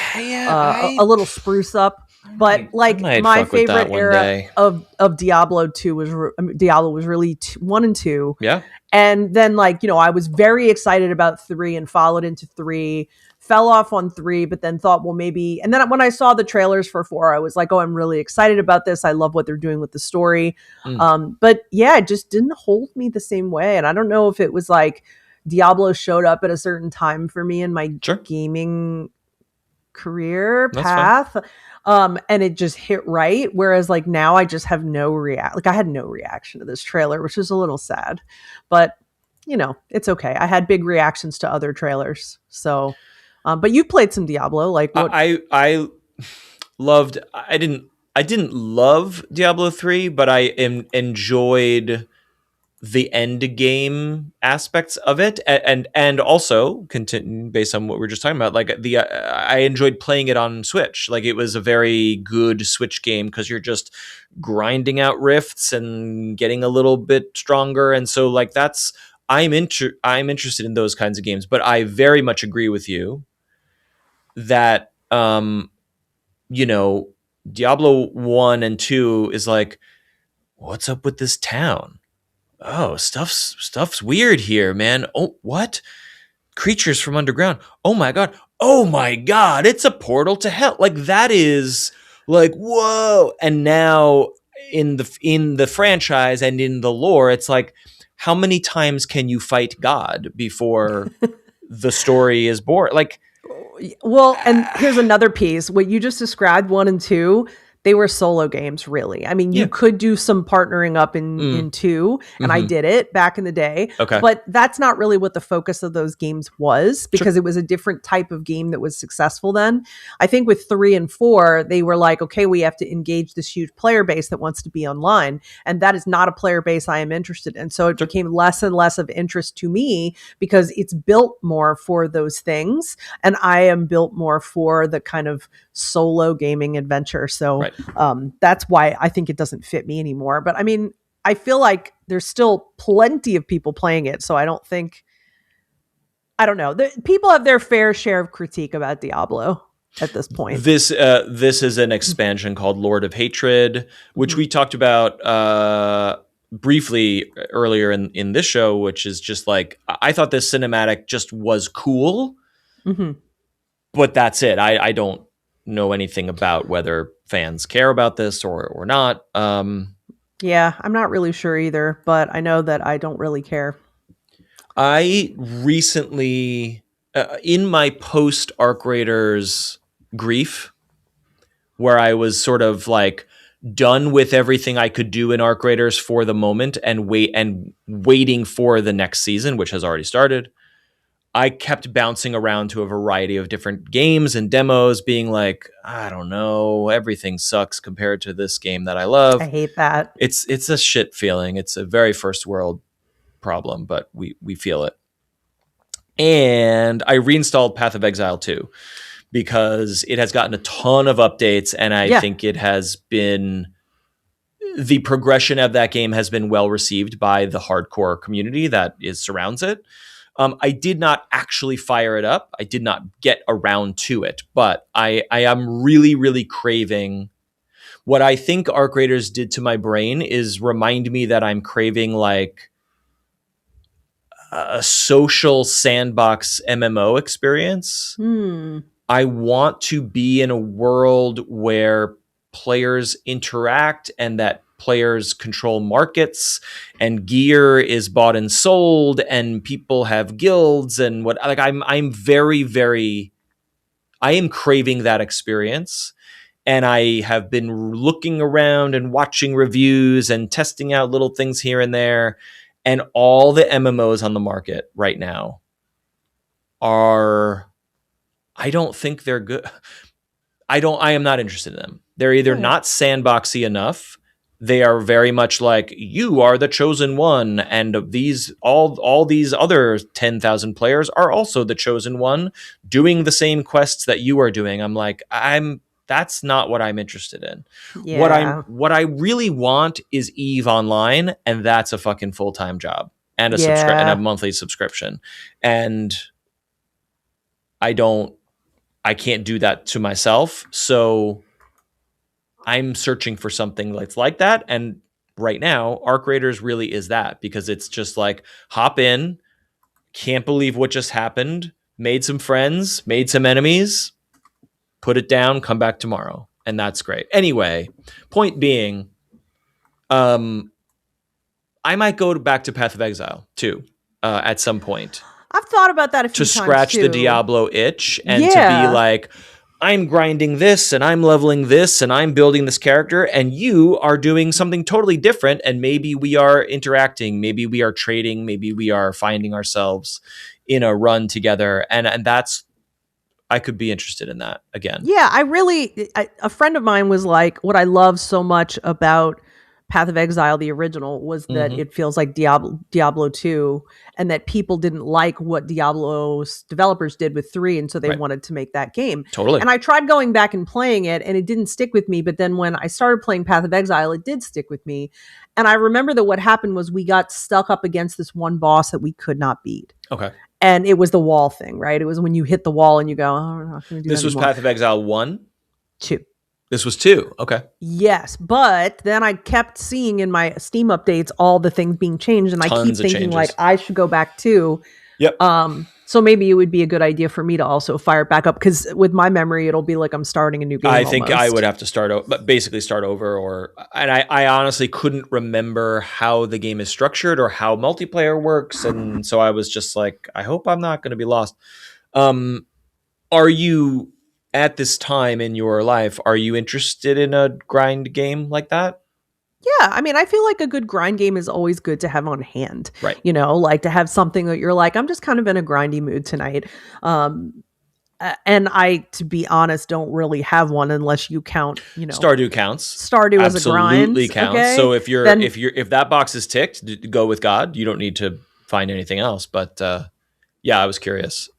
a little spruce up. But like my favorite era of Diablo 2 was Diablo was really 1 and 2. Yeah. And then I was very excited about 3 and followed into 3, fell off on 3, but then thought, well, maybe. And then when I saw the trailers for 4, I was like, oh, I'm really excited about this. I love what they're doing with the story. But yeah, it just didn't hold me the same way. And I don't know if it was like Diablo showed up at a certain time for me in my gaming career path. And it just hit right. Whereas now I just have I had no reaction to this trailer, which is a little sad, but it's okay. I had big reactions to other trailers. So, but you played some Diablo, what? I loved, I didn't love Diablo 3, but I enjoyed the end game aspects of it, and also continue based on what we were just talking about. I enjoyed playing it on Switch. It was a very good Switch game because you're just grinding out rifts and getting a little bit stronger, and so I'm interested in those kinds of games. But I very much agree with you that Diablo 1 and 2 is like, what's up with this town? Oh, stuff's weird here, man. Oh, what? creatures from underground. Oh my god, it's a portal to hell. Like that is like whoa. And now in the franchise and in the lore, it's like how many times can you fight God before the story is born? Like, well, and here's another piece. What you just described, 1 and 2, they were solo games, really. I mean, you could do some partnering up in 2, and I did it back in the day. Okay. But that's not really what the focus of those games was, because it was a different type of game that was successful then. I think with 3 and 4, they were like, okay, we have to engage this huge player base that wants to be online. And that is not a player base I am interested in. So it became less and less of interest to me because it's built more for those things. And I am built more for the kind of solo gaming adventure. So that's why I think it doesn't fit me anymore. But I mean, I feel like there's still plenty of people playing it. So I don't know. People have their fair share of critique about Diablo at this point. This is an expansion called Lord of Hatred, which we talked about briefly earlier in this show, which is just like, I thought this cinematic just was cool, but that's it. I don't know anything about whether fans care about this or not. Yeah, I'm not really sure either, but I know that I don't really care. I recently, in my post Arc Raiders grief, where I was sort of like done with everything I could do in Arc Raiders for the moment and waiting for the next season, which has already started, I kept bouncing around to a variety of different games and demos, being like, I don't know, everything sucks compared to this game that I love. I hate that. It's a shit feeling. It's a very first world problem, but we feel it. And I reinstalled Path of Exile 2 because it has gotten a ton of updates, and I think it has been, the progression of that game has been well received by the hardcore community that surrounds it. I did not actually fire it up. I did not get around to it, but I am really, really craving. What I think Arc Raiders did to my brain is remind me that I'm craving like a social sandbox MMO experience. I want to be in a world where players interact and that players control markets and gear is bought and sold and people have guilds and what, like I'm very, very, I am craving that experience. And I have been looking around and watching reviews and testing out little things here and there. And all the MMOs on the market right now are, I don't think they're good. I am not interested in them. They're either not sandboxy enough. They are very much like, you are the chosen one, and these all these other 10,000 players are also the chosen one, doing the same quests that you are doing. I'm like, that's not what I'm interested in. Yeah. What I really want is EVE Online, and that's a fucking full-time job and and a monthly subscription. And I can't do that to myself. So I'm searching for something that's like that. And right now, Arc Raiders really is that, because it's just like, hop in, can't believe what just happened, made some friends, made some enemies, put it down, come back tomorrow. And that's great. Anyway, point being, I might go back to Path of Exile too, at some point. I've thought about that a few to times scratch too. the Diablo itch and to be like, I'm grinding this and I'm leveling this and I'm building this character and you are doing something totally different, and maybe we are interacting, maybe we are trading, maybe we are finding ourselves in a run together, and that's, I could be interested in that again. Yeah, a friend of mine was like, what I love so much about Path of Exile, the original, was that it feels like Diablo 2, and that people didn't like what Diablo's developers did with 3, and so they wanted to make that game. Totally. And I tried going back and playing it, and it didn't stick with me, but then when I started playing Path of Exile, it did stick with me. And I remember that what happened was we got stuck up against this one boss that we could not beat. Okay. And it was the wall thing, right? It was when you hit the wall and you go, oh, I'm not going to do this that was anymore. Path of Exile 1? 2. This was 2. Okay. Yes, but then I kept seeing in my Steam updates all the things being changed, and I keep thinking like I should go back to. Yep. So maybe it would be a good idea for me to also fire it back up, because with my memory, it'll be like I'm starting a new game. I think I almost. would have to but basically start over, and I honestly couldn't remember how the game is structured or how multiplayer works, and so I was just like, I hope I'm not going to be lost. Are you at this time in your life? Are you interested in a grind game like that? Yeah, I mean, I feel like a good grind game is always good to have on hand. Right. You know, like to have something that you're like, I'm just kind of in a grindy mood tonight. And I, to be honest, don't really have one unless you count, Stardew counts. Stardew as a grind. Absolutely counts. Okay? So if that box is ticked, go with God. You don't need to find anything else. But yeah, I was curious.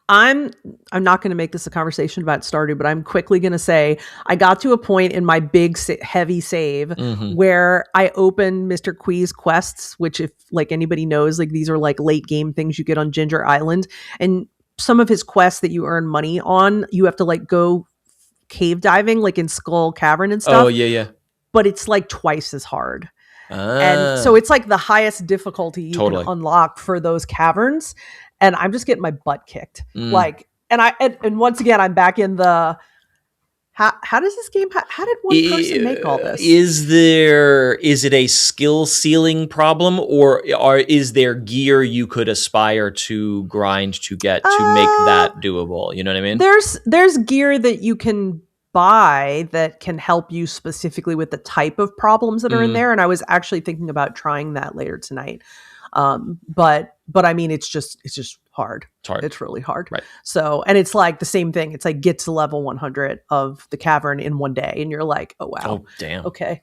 I'm not going to make this a conversation about Stardew, but I'm quickly going to say I got to a point in my big heavy save where I opened Mr. Quee's quests, which, if like anybody knows, like these are like late game things you get on Ginger Island, and some of his quests that you earn money on, you have to like go cave diving, like in Skull Cavern and stuff. Oh yeah. But it's like twice as hard. And so it's like the highest difficulty you can unlock for those caverns. And I'm just getting my butt kicked. Like, and once again, I'm back in the, how does this game, how did one person make all this? Is it a skill ceiling problem, or is there gear you could aspire to grind to get to make that doable? You know what I mean? There's gear that you can buy that can help you specifically with the type of problems that are in there. And I was actually thinking about trying that later tonight. But I mean, it's just hard. It's hard. It's really hard. Right. So, and it's like the same thing. It's like get to level 100 of the cavern in one day. And you're like, oh, wow. Oh, damn. Okay.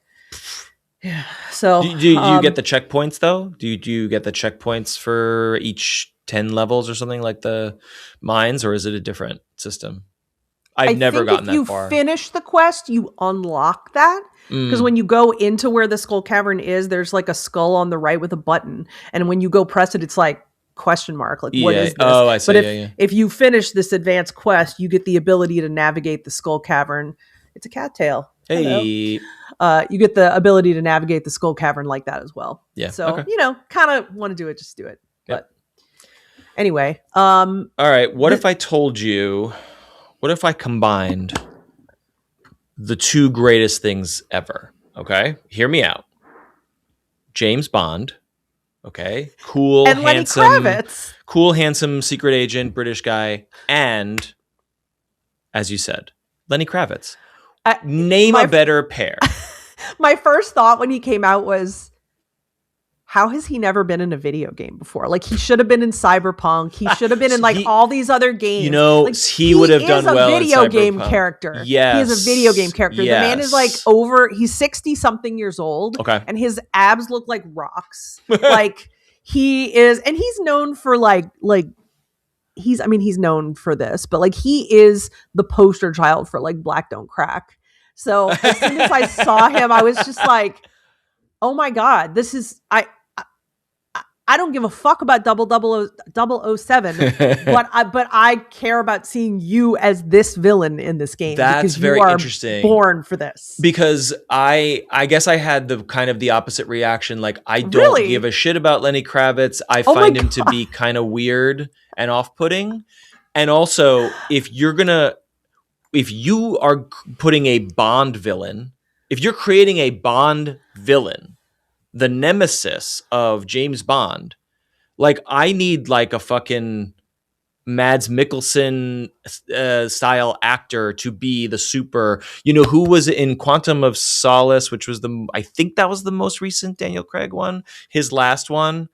Yeah. So do you get the checkpoints though? Do you get the checkpoints for each 10 levels or something like the mines, or is it a different system? I've never gotten that far. If you finish the quest, you unlock that. Because when you go into where the Skull Cavern is, there's like a skull on the right with a button. And when you go press it, it's like question mark. Like, what is this? Oh, I see. But if you finish this advanced quest, you get the ability to navigate the Skull Cavern. It's a cattail. Hey. You get the ability to navigate the Skull Cavern like that as well. Yeah. So, kind of want to do it, just do it. Yep. But anyway. All right. What if I told you, what if I combined the two greatest things ever? Okay, hear me out. James Bond, okay, cool, and handsome, Lenny Kravitz. Cool, handsome secret agent, British guy, and as you said, Lenny Kravitz. Name a better pair. My first thought when he came out was, how has he never been in a video game before? Like, he should have been in Cyberpunk. He should have been in like all these other games. Like, he would have done well in Cyberpunk. He is a video game character. Yes. He is a video game character. Yes. The man is like he's 60 something years old. Okay. And his abs look like rocks. Like, he is, and he's known for he's known for this, but like he is the poster child for like Black Don't Crack. So as soon as I saw him, I was just like, oh my God, this is, I don't give a fuck about 007, but I care about seeing you as this villain in this game. That's very interesting. Born for this. Because I guess I had the kind of the opposite reaction. Like, I don't give a shit about Lenny Kravitz. I find him to be kind of weird and off-putting. And also, if you are putting a Bond villain, if you're creating a Bond villain, the nemesis of James Bond, like, I need like a fucking Mads Mikkelsen style actor to be the super, who was in Quantum of Solace, which was I think that was the most recent Daniel Craig one, his last one.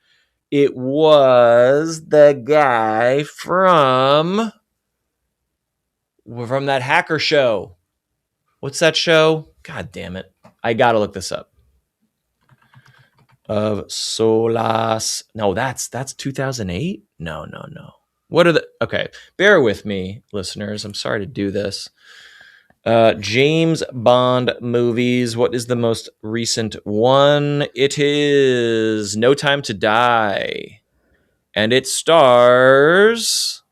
It was the guy from that hacker show. What's that show? God damn it. I gotta look this up. Of Solas. No, that's 2008? No. What are okay, bear with me, listeners. I'm sorry to do this. James Bond movies. What is the most recent one? It is No Time to Die. And it stars...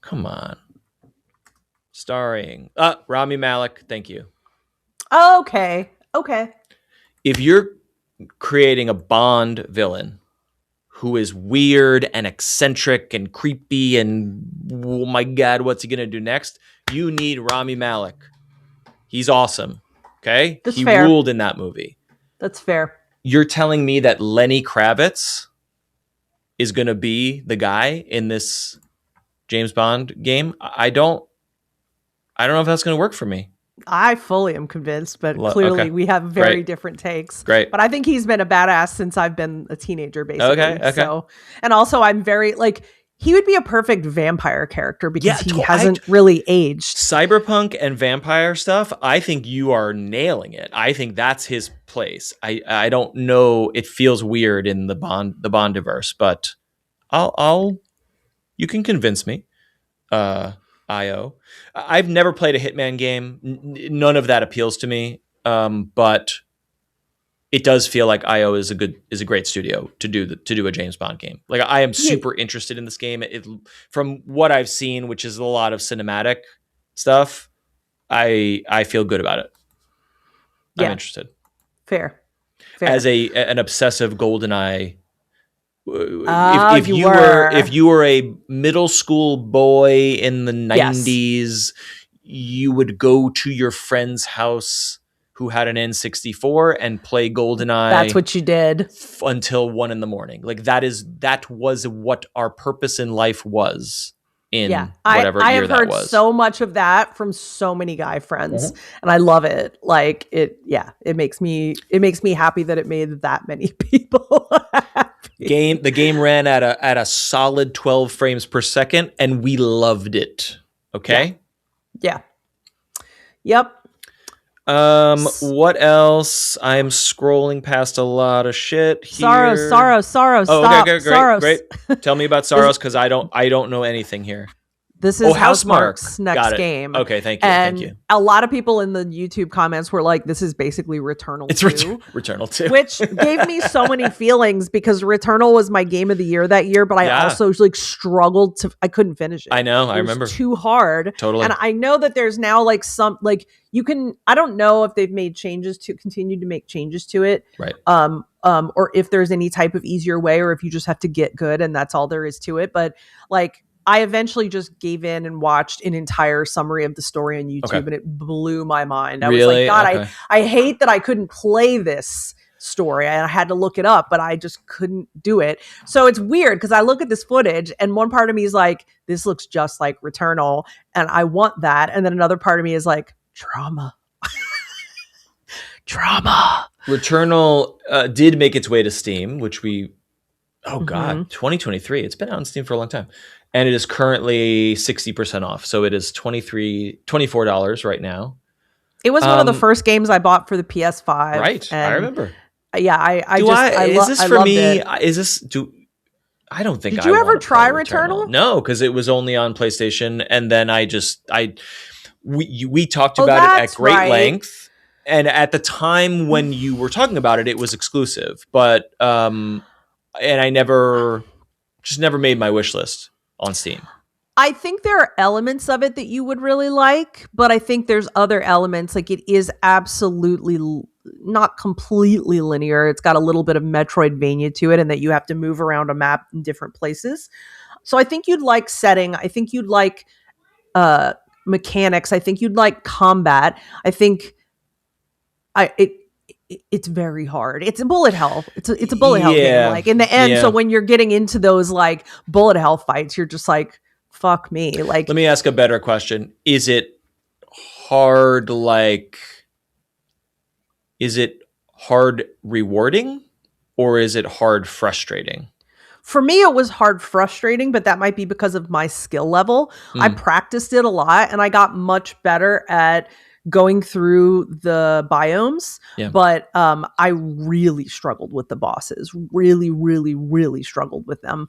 Come on. Starring... Rami Malek. Thank you. Okay. If you're creating a Bond villain, who is weird and eccentric and creepy and oh my God, what's he going to do next? You need Rami Malek. He's awesome. Okay? That's he fair. ruled in that movie. That's fair. You're telling me that Lenny Kravitz is going to be the guy in this James Bond game? I don't know if that's going to work for me. I fully am convinced, but clearly we have very different takes. Great. But I think he's been a badass since I've been a teenager, basically. Okay. So, and also I'm very like, he would be a perfect vampire character because he I hasn't really aged. Cyberpunk and vampire stuff, I think you are nailing it. I think that's his place. I don't know. It feels weird in the Bondiverse, but you can convince me. IO. I've never played a Hitman game. None of that appeals to me. But it does feel like IO is a great studio to do a James Bond game. Like I am super interested in this game. From what I've seen, which is a lot of cinematic stuff, I feel good about it. I'm interested. Fair. As an obsessive GoldenEye. If you were a middle school boy in the 90s, you would go to your friend's house who had an N64 and play GoldenEye. That's what you did until 1 a.m. Like that was what our purpose in life was in whatever I year have that heard was. so much of that from so many guy friends, and I love it. Like it makes me happy that it made that many people happy. The game ran at a solid 12 frames per second, and we loved it. Okay. Yeah. Yep. What else? I'm scrolling past a lot of shit here. Soros. Oh, stop. okay, great. Tell me about Soros because I don't know anything here. This is Housemarque's next game. Okay, thank you. And a lot of people in the YouTube comments were like, this is basically Returnal 2. It's Returnal 2. Which gave me so many feelings because Returnal was my game of the year that year, but I also like struggled I couldn't finish it. I know, I remember. remember. Too hard. Totally. And I know that there's now like some, like you can, I don't know if they've made continue to make changes to it. Right. Or if there's any type of easier way, or if you just have to get good and that's all there is to it. But like, I eventually just gave in and watched an entire summary of the story on YouTube, and it blew my mind. I was like, God, I hate that I couldn't play this story. I had to look it up, but I just couldn't do it. So it's weird because I look at this footage and one part of me is like, this looks just like Returnal and I want that. And then another part of me is like, trauma. Returnal did make its way to Steam, which 2023. It's been out on Steam for a long time. And it is currently 60% off. So it is $24 right now. It was one of the first games I bought for the PS5. Right. I remember. Yeah, I don't think Did you ever try Returnal? No, because it was only on PlayStation. And then we talked about it at great length. And at the time when you were talking about it, it was exclusive. But, and I never made my wish list on Steam. I think there are elements of it that you would really like, but I think there's other elements. Like it is absolutely not completely linear. It's got a little bit of Metroidvania to it, and that you have to move around a map in different places. So I think you'd like setting. I think you'd like mechanics. I think you'd like combat. I think it's very hard. It's a bullet hell. It's a bullet hell game. Like in the end, so when you're getting into those like bullet hell fights, you're just like, fuck me. Like, let me ask a better question. Is it hard? Is it hard rewarding or is it hard frustrating? For me, it was hard frustrating, but that might be because of my skill level. I practiced it a lot and I got much better at going through the biomes, but I really struggled with the bosses. Really, really, really struggled with them.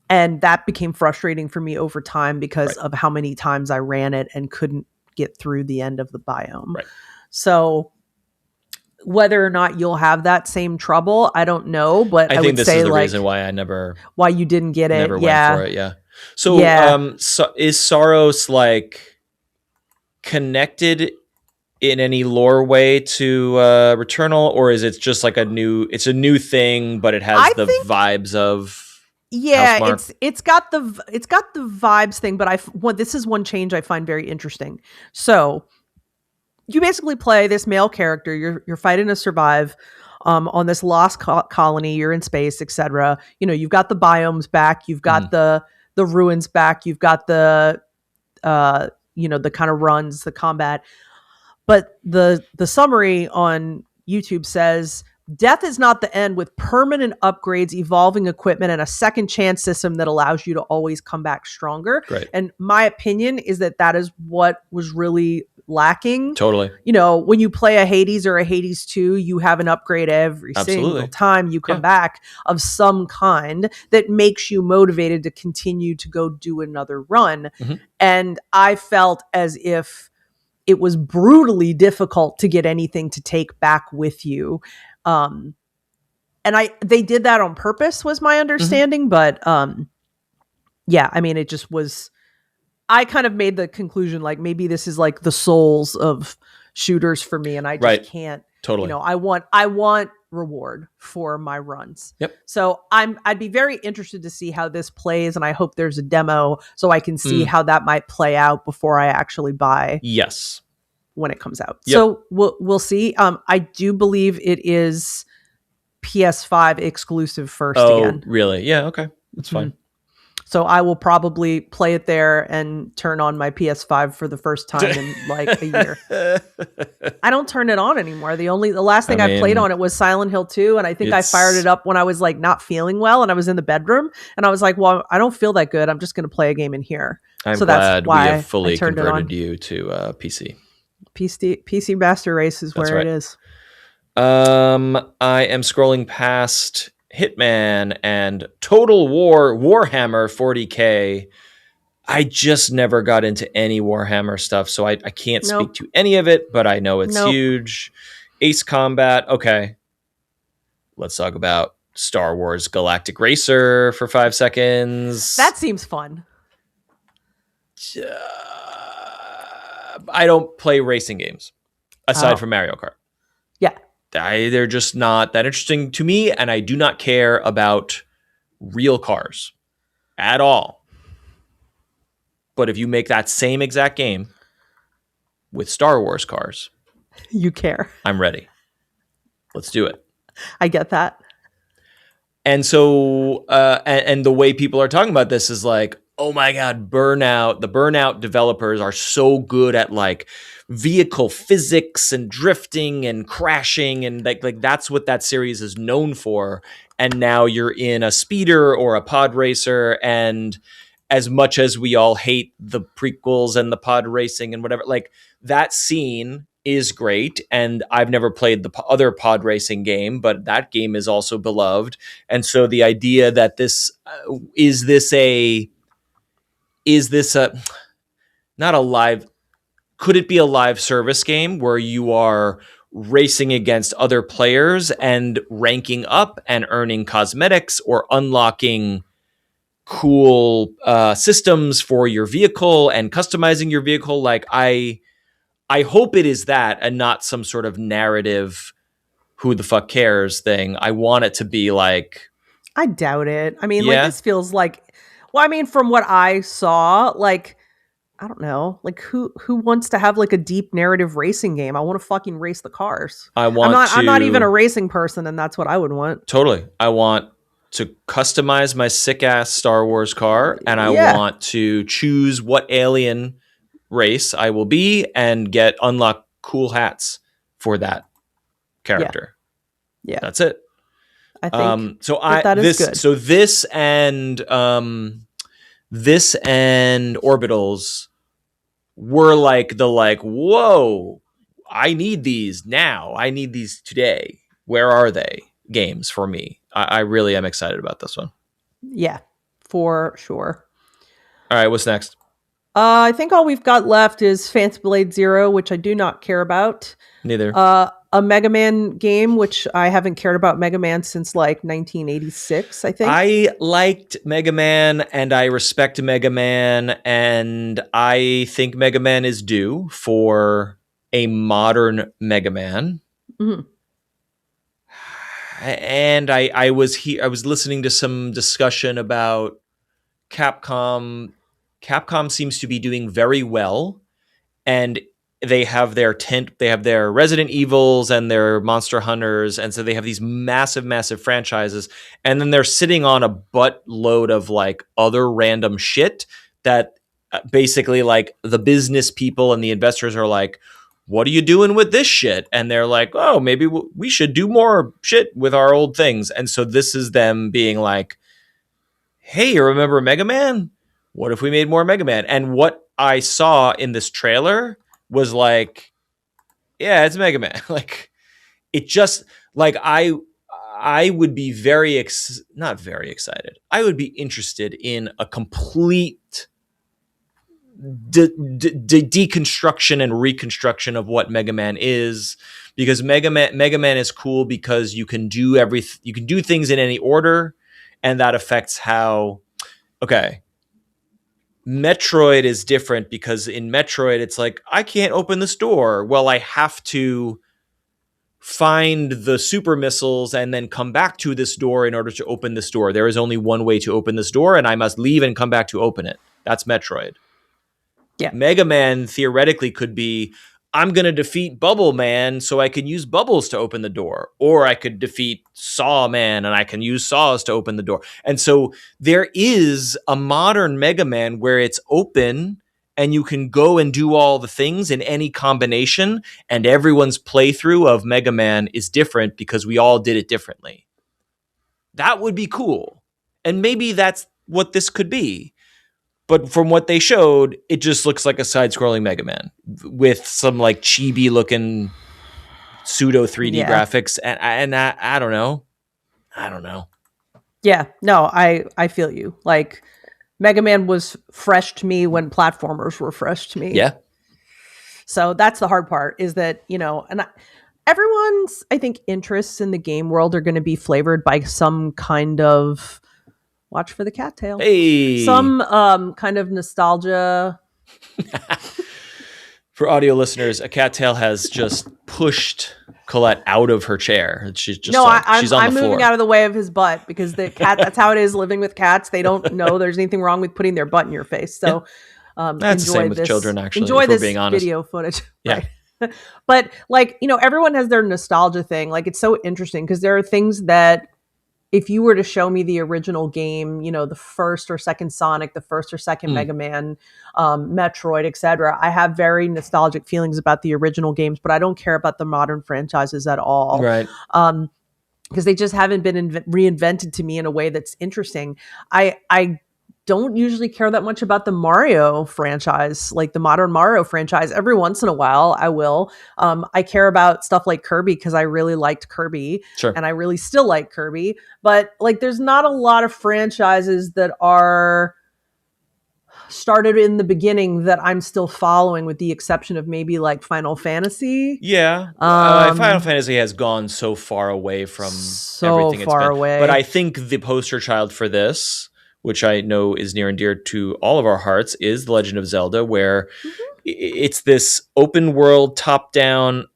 And that became frustrating for me over time because of how many times I ran it and couldn't get through the end of the biome. Right. So whether or not you'll have that same trouble, I don't know. But I think this say is the reason why why you didn't get it. Never went for it. Yeah. So, so is Saros like connected in any lore way to Returnal, or is it just like a new thing, but it has I the think- vibes of Yeah, Housemarque? it's got the vibes thing, but this is one change I find very interesting. So you basically play this male character. You're fighting to survive on this lost colony. You're in space, etc. You've got the biomes back. You've got the ruins back. You've got the the kind of runs, the combat. But the summary on YouTube says, death is not the end, with permanent upgrades, evolving equipment, and a second chance system that allows you to always come back stronger. Great. And my opinion is that is what was really lacking. Totally. When you play a Hades or a Hades 2, you have an upgrade every single time you come back of some kind that makes you motivated to continue to go do another run. Mm-hmm. And I felt as if it was brutally difficult to get anything to take back with you. And they did that on purpose, was my understanding. But it just was, I kind of made the conclusion, like, maybe this is like the souls of shooters for me. And I just can't, totally. I want reward for my runs. Yep. So I'd be very interested to see how this plays. And I hope there's a demo so I can see how that might play out before I actually buy. Yes. When it comes out. Yep. So we'll see. I do believe it is PS5 exclusive first again. Oh, really? Yeah. Okay. That's fine. So I will probably play it there and turn on my PS5 for the first time in like a year. I don't turn it on anymore. The last thing I played on it was Silent Hill 2. And I think I fired it up when I was like not feeling well and I was in the bedroom and I was like, well, I don't feel that good. I'm just going to play a game in here. I'm so glad that's why we have fully I turned converted you to PC. PC Master Race is where it is. I am scrolling past Hitman and Total War Warhammer 40K. I just never got into any Warhammer stuff, so I can't speak to any of it, but I know it's huge. Ace Combat, okay. Let's talk about Star Wars Galactic Racer for 5 seconds. That seems fun. I don't play racing games aside from Mario Kart. Yeah. They're just not that interesting to me, and I do not care about real cars at all. But if you make that same exact game with Star Wars cars, you care. I'm ready. Let's do it. I get that. And so, and the way people are talking about this is like, oh my God, Burnout. The Burnout developers are so good at like vehicle physics and drifting and crashing. And like that's what that series is known for. And now you're in a speeder or a pod racer. And as much as we all hate the prequels and the pod racing and whatever, like that scene is great. And I've never played the other pod racing game, but that game is also beloved. And so the idea that this, is this a, not a live, could it be a live service game where you are racing against other players and ranking up and earning cosmetics or unlocking cool systems for your vehicle and customizing your vehicle? Like I hope it is that and not some sort of narrative, who the fuck cares thing. I want it to be like, I doubt it. I mean, like this feels like, well, I mean, from what I saw, like, I don't know, like who wants to have like a deep narrative racing game? I want to fucking race the cars. I'm not even a racing person, and that's what I would want. Totally. I want to customize my sick ass Star Wars car, and I want to choose what alien race I will be and unlock cool hats for that character. Yeah. That's it. I think that is good. So this and Orbitals were like whoa, I need these now. I need these today. Where are they? Games for me. I really am excited about this one. Yeah, for sure. All right, what's next? I think all we've got left is Phantom Blade Zero, which I do not care about. Neither. A Mega Man game, which I haven't cared about Mega Man since like 1986, I think. I liked Mega Man and I respect Mega Man, and I think Mega Man is due for a modern Mega Man. Mhm. And I was listening to some discussion about Capcom. Capcom seems to be doing very well, and they have their Resident Evils and their Monster Hunters, and so they have these massive franchises, and then they're sitting on a buttload of like other random shit that basically like the business people and the investors are like, what are you doing with this shit? And they're like, oh, maybe we should do more shit with our old things. And so this is them being like, hey, you remember Mega Man? What if we made more Mega Man? And what I saw in this trailer was like, yeah, it's Mega Man. Like, it just like I would be not very excited. I would be interested in a complete deconstruction and reconstruction of what Mega Man is, because Mega Man is cool because you can do things in any order, and that affects how. Okay, Metroid is different because in Metroid it's like, I can't open this door. Well, I have to find the super missiles and then come back to this door in order to open this door. There is only one way to open this door, and I must leave and come back to open it. That's Metroid. Yeah. Mega Man theoretically could be, I'm going to defeat Bubble Man so I can use bubbles to open the door. Or I could defeat Saw Man and I can use saws to open the door. And so there is a modern Mega Man where it's open and you can go and do all the things in any combination, and everyone's playthrough of Mega Man is different because we all did it differently. That would be cool. And maybe that's what this could be. But from what they showed, it just looks like a side-scrolling Mega Man with some like chibi-looking pseudo 3D graphics, and I don't know. Yeah, no, I feel you. Like, Mega Man was fresh to me when platformers were fresh to me. Yeah. So that's the hard part, is that, everyone's, I think, interests in the game world are going to be flavored by some kind of, watch for the cattail. Hey. Some kind of nostalgia. For audio listeners, a cattail has just pushed Colette out of her chair. She's just she's on I'm the floor. moving out of the way of his butt, because the cat, that's how it is living with cats. They don't know there's anything wrong with putting their butt in your face. So that's the same with children, actually. Enjoy if we're this being honest. video footage. Yeah. Right. But everyone has their nostalgia thing. Like, it's so interesting because there are things that, if you were to show me the original game, the first or second Sonic, the first or second Mega Man, Metroid, etc., I have very nostalgic feelings about the original games, but I don't care about the modern franchises at all. Right. Because they just haven't been reinvented to me in a way that's interesting. I don't usually care that much about the Mario franchise, like the modern Mario franchise. Every once in a while, I will. I care about stuff like Kirby because I really liked Kirby, Sure. and I really still like Kirby. But there's not a lot of franchises that are started in the beginning that I'm still following, with the exception of maybe like Final Fantasy. Yeah. Final Fantasy has gone so far away from everything it's been. But I think the poster child for this, which I know is near and dear to all of our hearts, is The Legend of Zelda, where it's this open world, top down,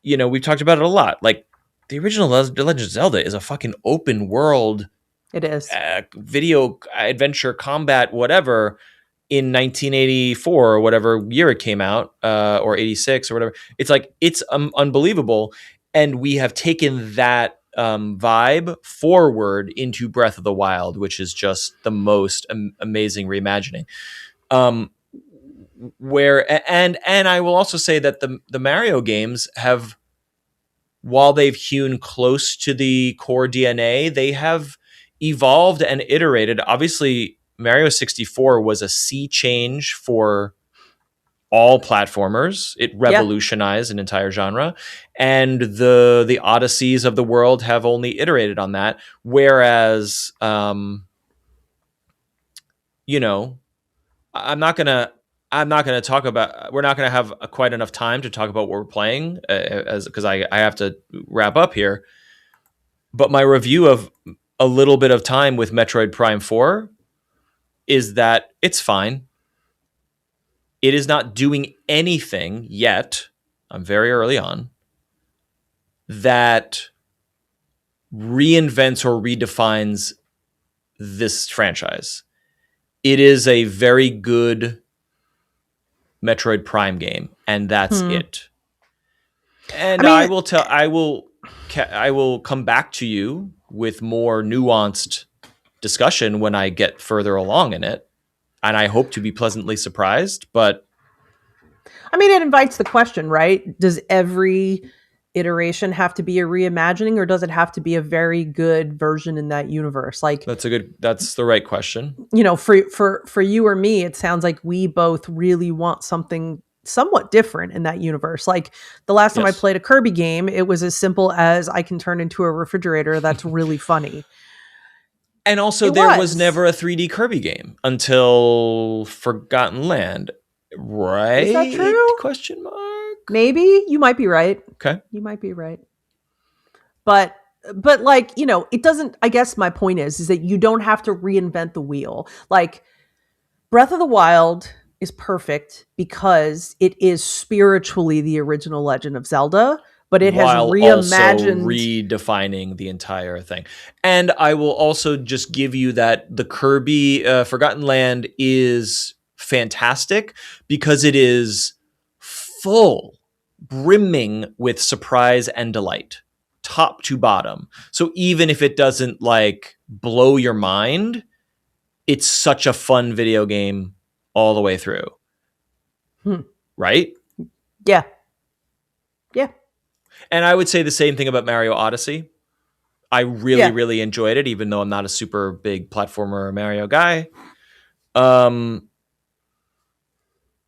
we've talked about it a lot. Like, the original The Legend of Zelda is a fucking open world. It is. Video adventure combat, whatever, in 1984 or whatever year it came out, or 86 or whatever. It's like, it's unbelievable. And we have taken that vibe forward into Breath of the Wild, which is just the most amazing reimagining. And I will also say that the Mario games have, while they've hewn close to the core DNA, they have evolved and iterated. Obviously, Mario 64 was a sea change for all platformers. It revolutionized an entire genre, and the Odysseys of the world have only iterated on that. Whereas, I'm not gonna talk about. We're not gonna have quite enough time to talk about what we're playing, because I have to wrap up here. But my review of a little bit of time with Metroid Prime 4 is that it's fine. It is not doing anything yet I'm very early on, that reinvents or redefines this franchise. It is a very good Metroid Prime game, and that's it. And I mean, I will come back to you with more nuanced discussion when I get further along in it, and I hope to be pleasantly surprised. But I mean, it invites the question, right? Does every iteration have to be a reimagining, or does it have to be a very good version in that universe? Like, that's the right question. you know, for you or me, it sounds like we both really want something somewhat different in that universe. Like the last time I Yes. played a Kirby game, it was as simple as I can turn into a refrigerator that's really funny. And also, It there was was. never a 3D Kirby game until Forgotten Land, right? Is that true? Question mark. Maybe you might be right. Okay. You might be right. But like, you know, it doesn't, I guess my point is that you don't have to reinvent the wheel. Like Breath of the Wild is perfect because it is spiritually the original Legend of Zelda, but it has While reimagined, also redefining the entire thing. And I will also just give you that the Kirby Forgotten Land is fantastic because it is full, brimming with surprise and delight, top to bottom. So even if it doesn't like blow your mind, it's such a fun video game all the way through. Right? Yeah. Yeah. And I would say the same thing about Mario Odyssey. I really, really enjoyed it, even though I'm not a super big platformer or Mario guy.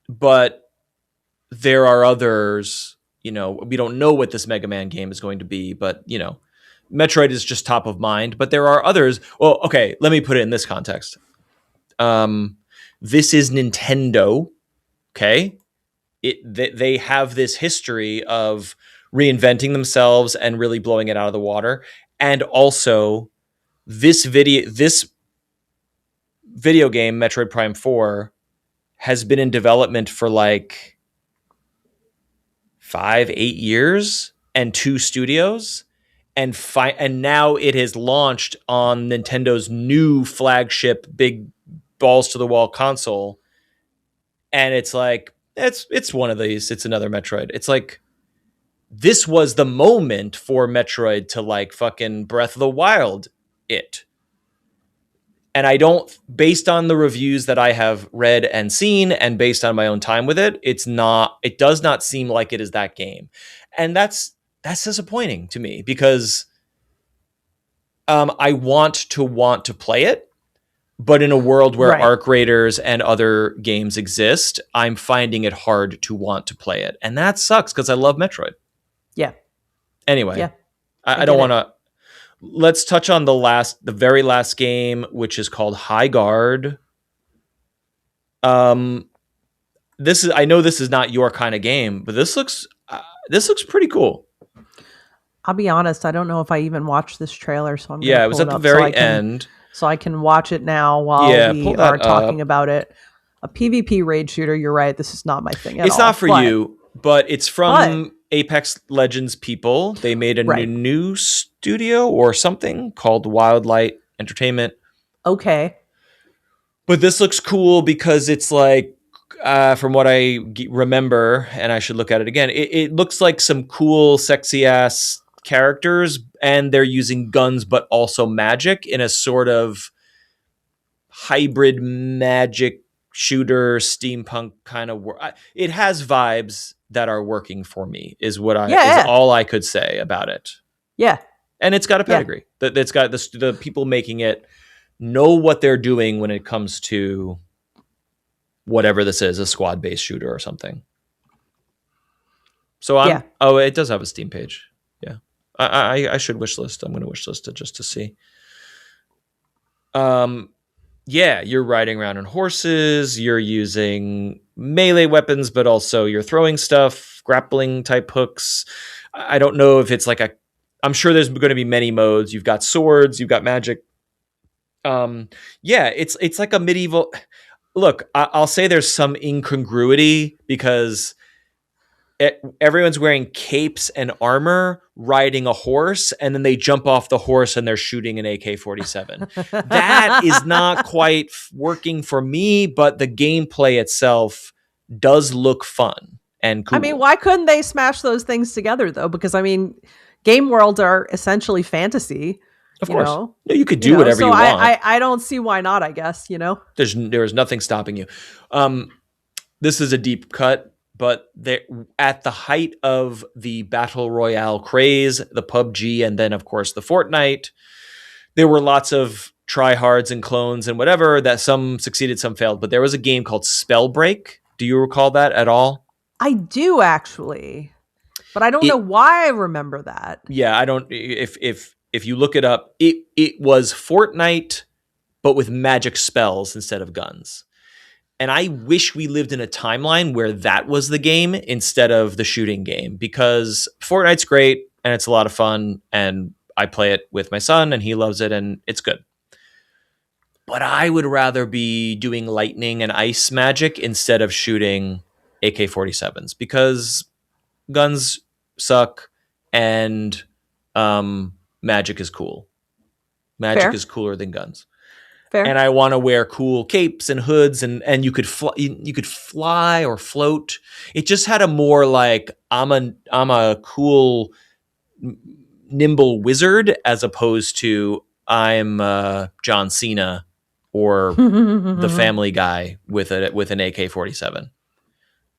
But there are others, you know, we don't know what this Mega Man game is going to be, but, you know, Metroid is just top of mind. But there are others. Well, okay, let me put it in this context. This is Nintendo, okay? They have this history of reinventing themselves and really blowing it out of the water. And also, this video game, Metroid Prime 4, has been in development for like 5-8 years and 2 studios. And now it has launched on Nintendo's new flagship, big balls to the wall console. And it's like, it's one of these. It's another Metroid. It's like, this was the moment for Metroid to like fucking Breath of the Wild it. And I don't, based on the reviews that I have read and seen, and based on my own time with it, it does not seem like it is that game. And that's disappointing to me because I want to play it, but in a world where Arc Raiders and other games exist, I'm finding it hard to want to play it. And that sucks because I love Metroid. Yeah. Anyway, yeah. I don't want to. Let's touch on the very last game, which is called High Guard. I know this is not your kind of game, but this looks pretty cool. I'll be honest, I don't know if I even watched this trailer, so I'm it was at the very end, so I can watch it now while we are talking about it. A PvP raid shooter, you're right. This is not my thing at all. It's not for you, but it's from Apex Legends people. They made a new studio or something called Wildlight Entertainment. Okay. But this looks cool because it's like, from what I remember, and I should look at it again, it looks like some cool, sexy ass characters, and they're using guns, but also magic in a sort of hybrid magic shooter, steampunk kind of work. It has vibes that are working for me, is all I could say about it. Yeah. And it's got a pedigree. It's got the people making it know what they're doing when it comes to whatever this is, a squad-based shooter or something. So it does have a Steam page. Yeah. I should wishlist. I'm going to wishlist it just to see. You're riding around on horses, you're using melee weapons, but also you're throwing stuff, grappling type hooks. I don't know if it's like I'm sure there's going to be many modes. You've got swords, you've got magic. It's like a medieval. Look, I'll say there's some incongruity because everyone's wearing capes and armor, riding a horse, and then they jump off the horse and they're shooting an AK-47. That is not quite working for me, but the gameplay itself does look fun and cool. I mean, why couldn't they smash those things together though? Because I mean, game worlds are essentially fantasy. Of course, you could do whatever you want. I don't see why not. I guess there's nothing stopping you. This is a deep cut, but at the height of the battle royale craze, the PUBG, and then of course the Fortnite, there were lots of tryhards and clones and whatever that some succeeded, some failed. But there was a game called Spellbreak. Do you recall that at all? I do actually, but I don't know why I remember that. Yeah, I don't. If you look it up, it was Fortnite, but with magic spells instead of guns. And I wish we lived in a timeline where that was the game instead of the shooting game, because Fortnite's great and it's a lot of fun, and I play it with my son and he loves it and it's good. But I would rather be doing lightning and ice magic instead of shooting AK-47s, because guns suck and magic is cool. Magic is cooler than guns. Fair. And I want to wear cool capes and hoods, and you could fly or float. It just had a more like I'm a cool nimble wizard, as opposed to I'm John Cena or the Family Guy with an AK-47.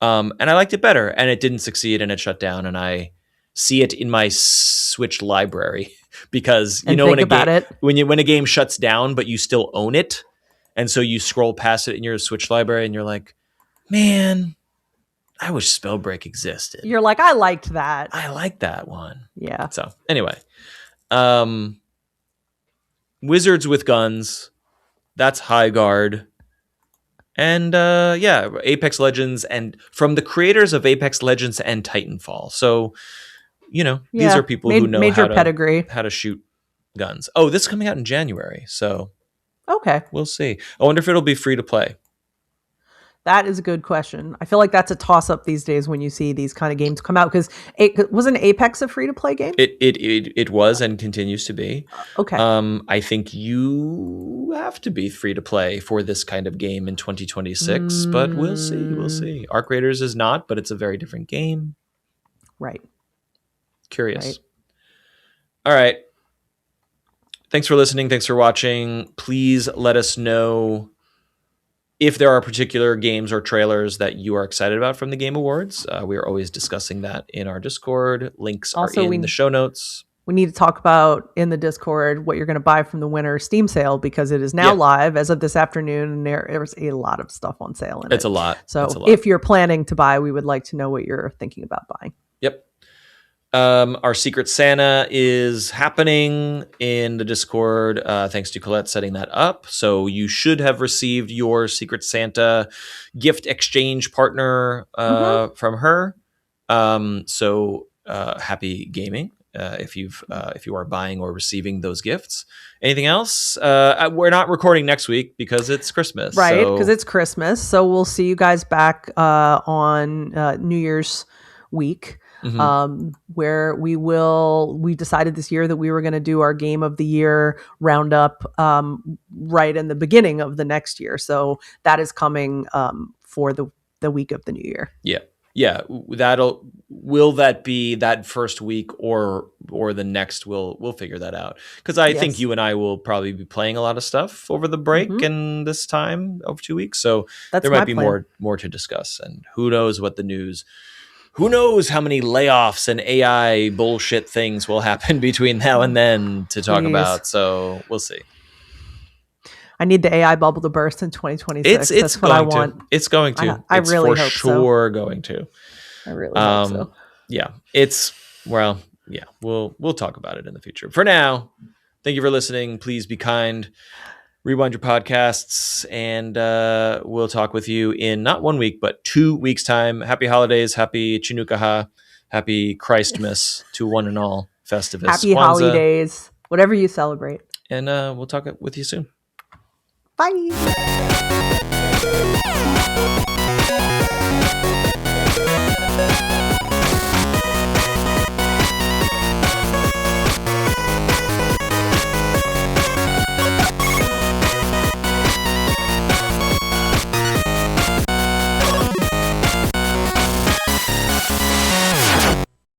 And I liked it better, and it didn't succeed, and it shut down, and I see it in my Switch library, because when a game shuts down but you still own it, and so you scroll past it in your Switch library and you're like, man, I wish Spellbreak existed. You're like, I liked that. I like that one. Yeah. So anyway, wizards with guns, that's High Guard. And Apex Legends, and from the creators of Apex Legends and Titanfall. So, these are people who know how to shoot guns. Oh, this is coming out in January. So, okay, we'll see. I wonder if it'll be free to play. That is a good question. I feel like that's a toss up these days when you see these kind of games come out, because wasn't Apex a free to play game? It was and continues to be. Okay. I think you have to be free to play for this kind of game in 2026, but we'll see. We'll see. Arc Raiders is not, but it's a very different game. Right. Curious. Right. All right. Thanks for listening. Thanks for watching. Please let us know if there are particular games or trailers that you are excited about from the Game Awards. We are always discussing that in our Discord. Links are in the show notes. We need to talk about in the Discord what you're going to buy from the winter Steam sale, because it is now live as of this afternoon, and there's a lot of stuff on sale in it. It's a lot. So if you're planning to buy, we would like to know what you're thinking about buying. Yep. Our Secret Santa is happening in the Discord, thanks to Colette setting that up. So you should have received your Secret Santa gift exchange partner from her. So happy gaming if you are buying or receiving those gifts. Anything else? We're not recording next week because it's Christmas. Right, because it's Christmas. So we'll see you guys back on New Year's week. Where we decided this year that we were going to do our game of the year roundup right in the beginning of the next year. So that is coming for the week of the new year. Yeah. Will that be that first week or the next? We'll figure that out, because I think you and I will probably be playing a lot of stuff over the break and this time over 2 weeks. So there might be more to discuss, and who knows what the news. Who knows how many layoffs and AI bullshit things will happen between now and then to talk about. So we'll see. I need the AI bubble to burst in 2026. That's what I want. It's going to. I really hope so. It's for sure going to. I really hope so. Yeah. We'll talk about it in the future. For now, thank you for listening. Please be kind. Rewind your podcasts, and we'll talk with you in not 1 week, but 2 weeks' time. Happy holidays, happy Chinukaha, happy Christmas to one and all. Festivus, happy Kwanzaa, holidays, whatever you celebrate. And we'll talk with you soon. Bye.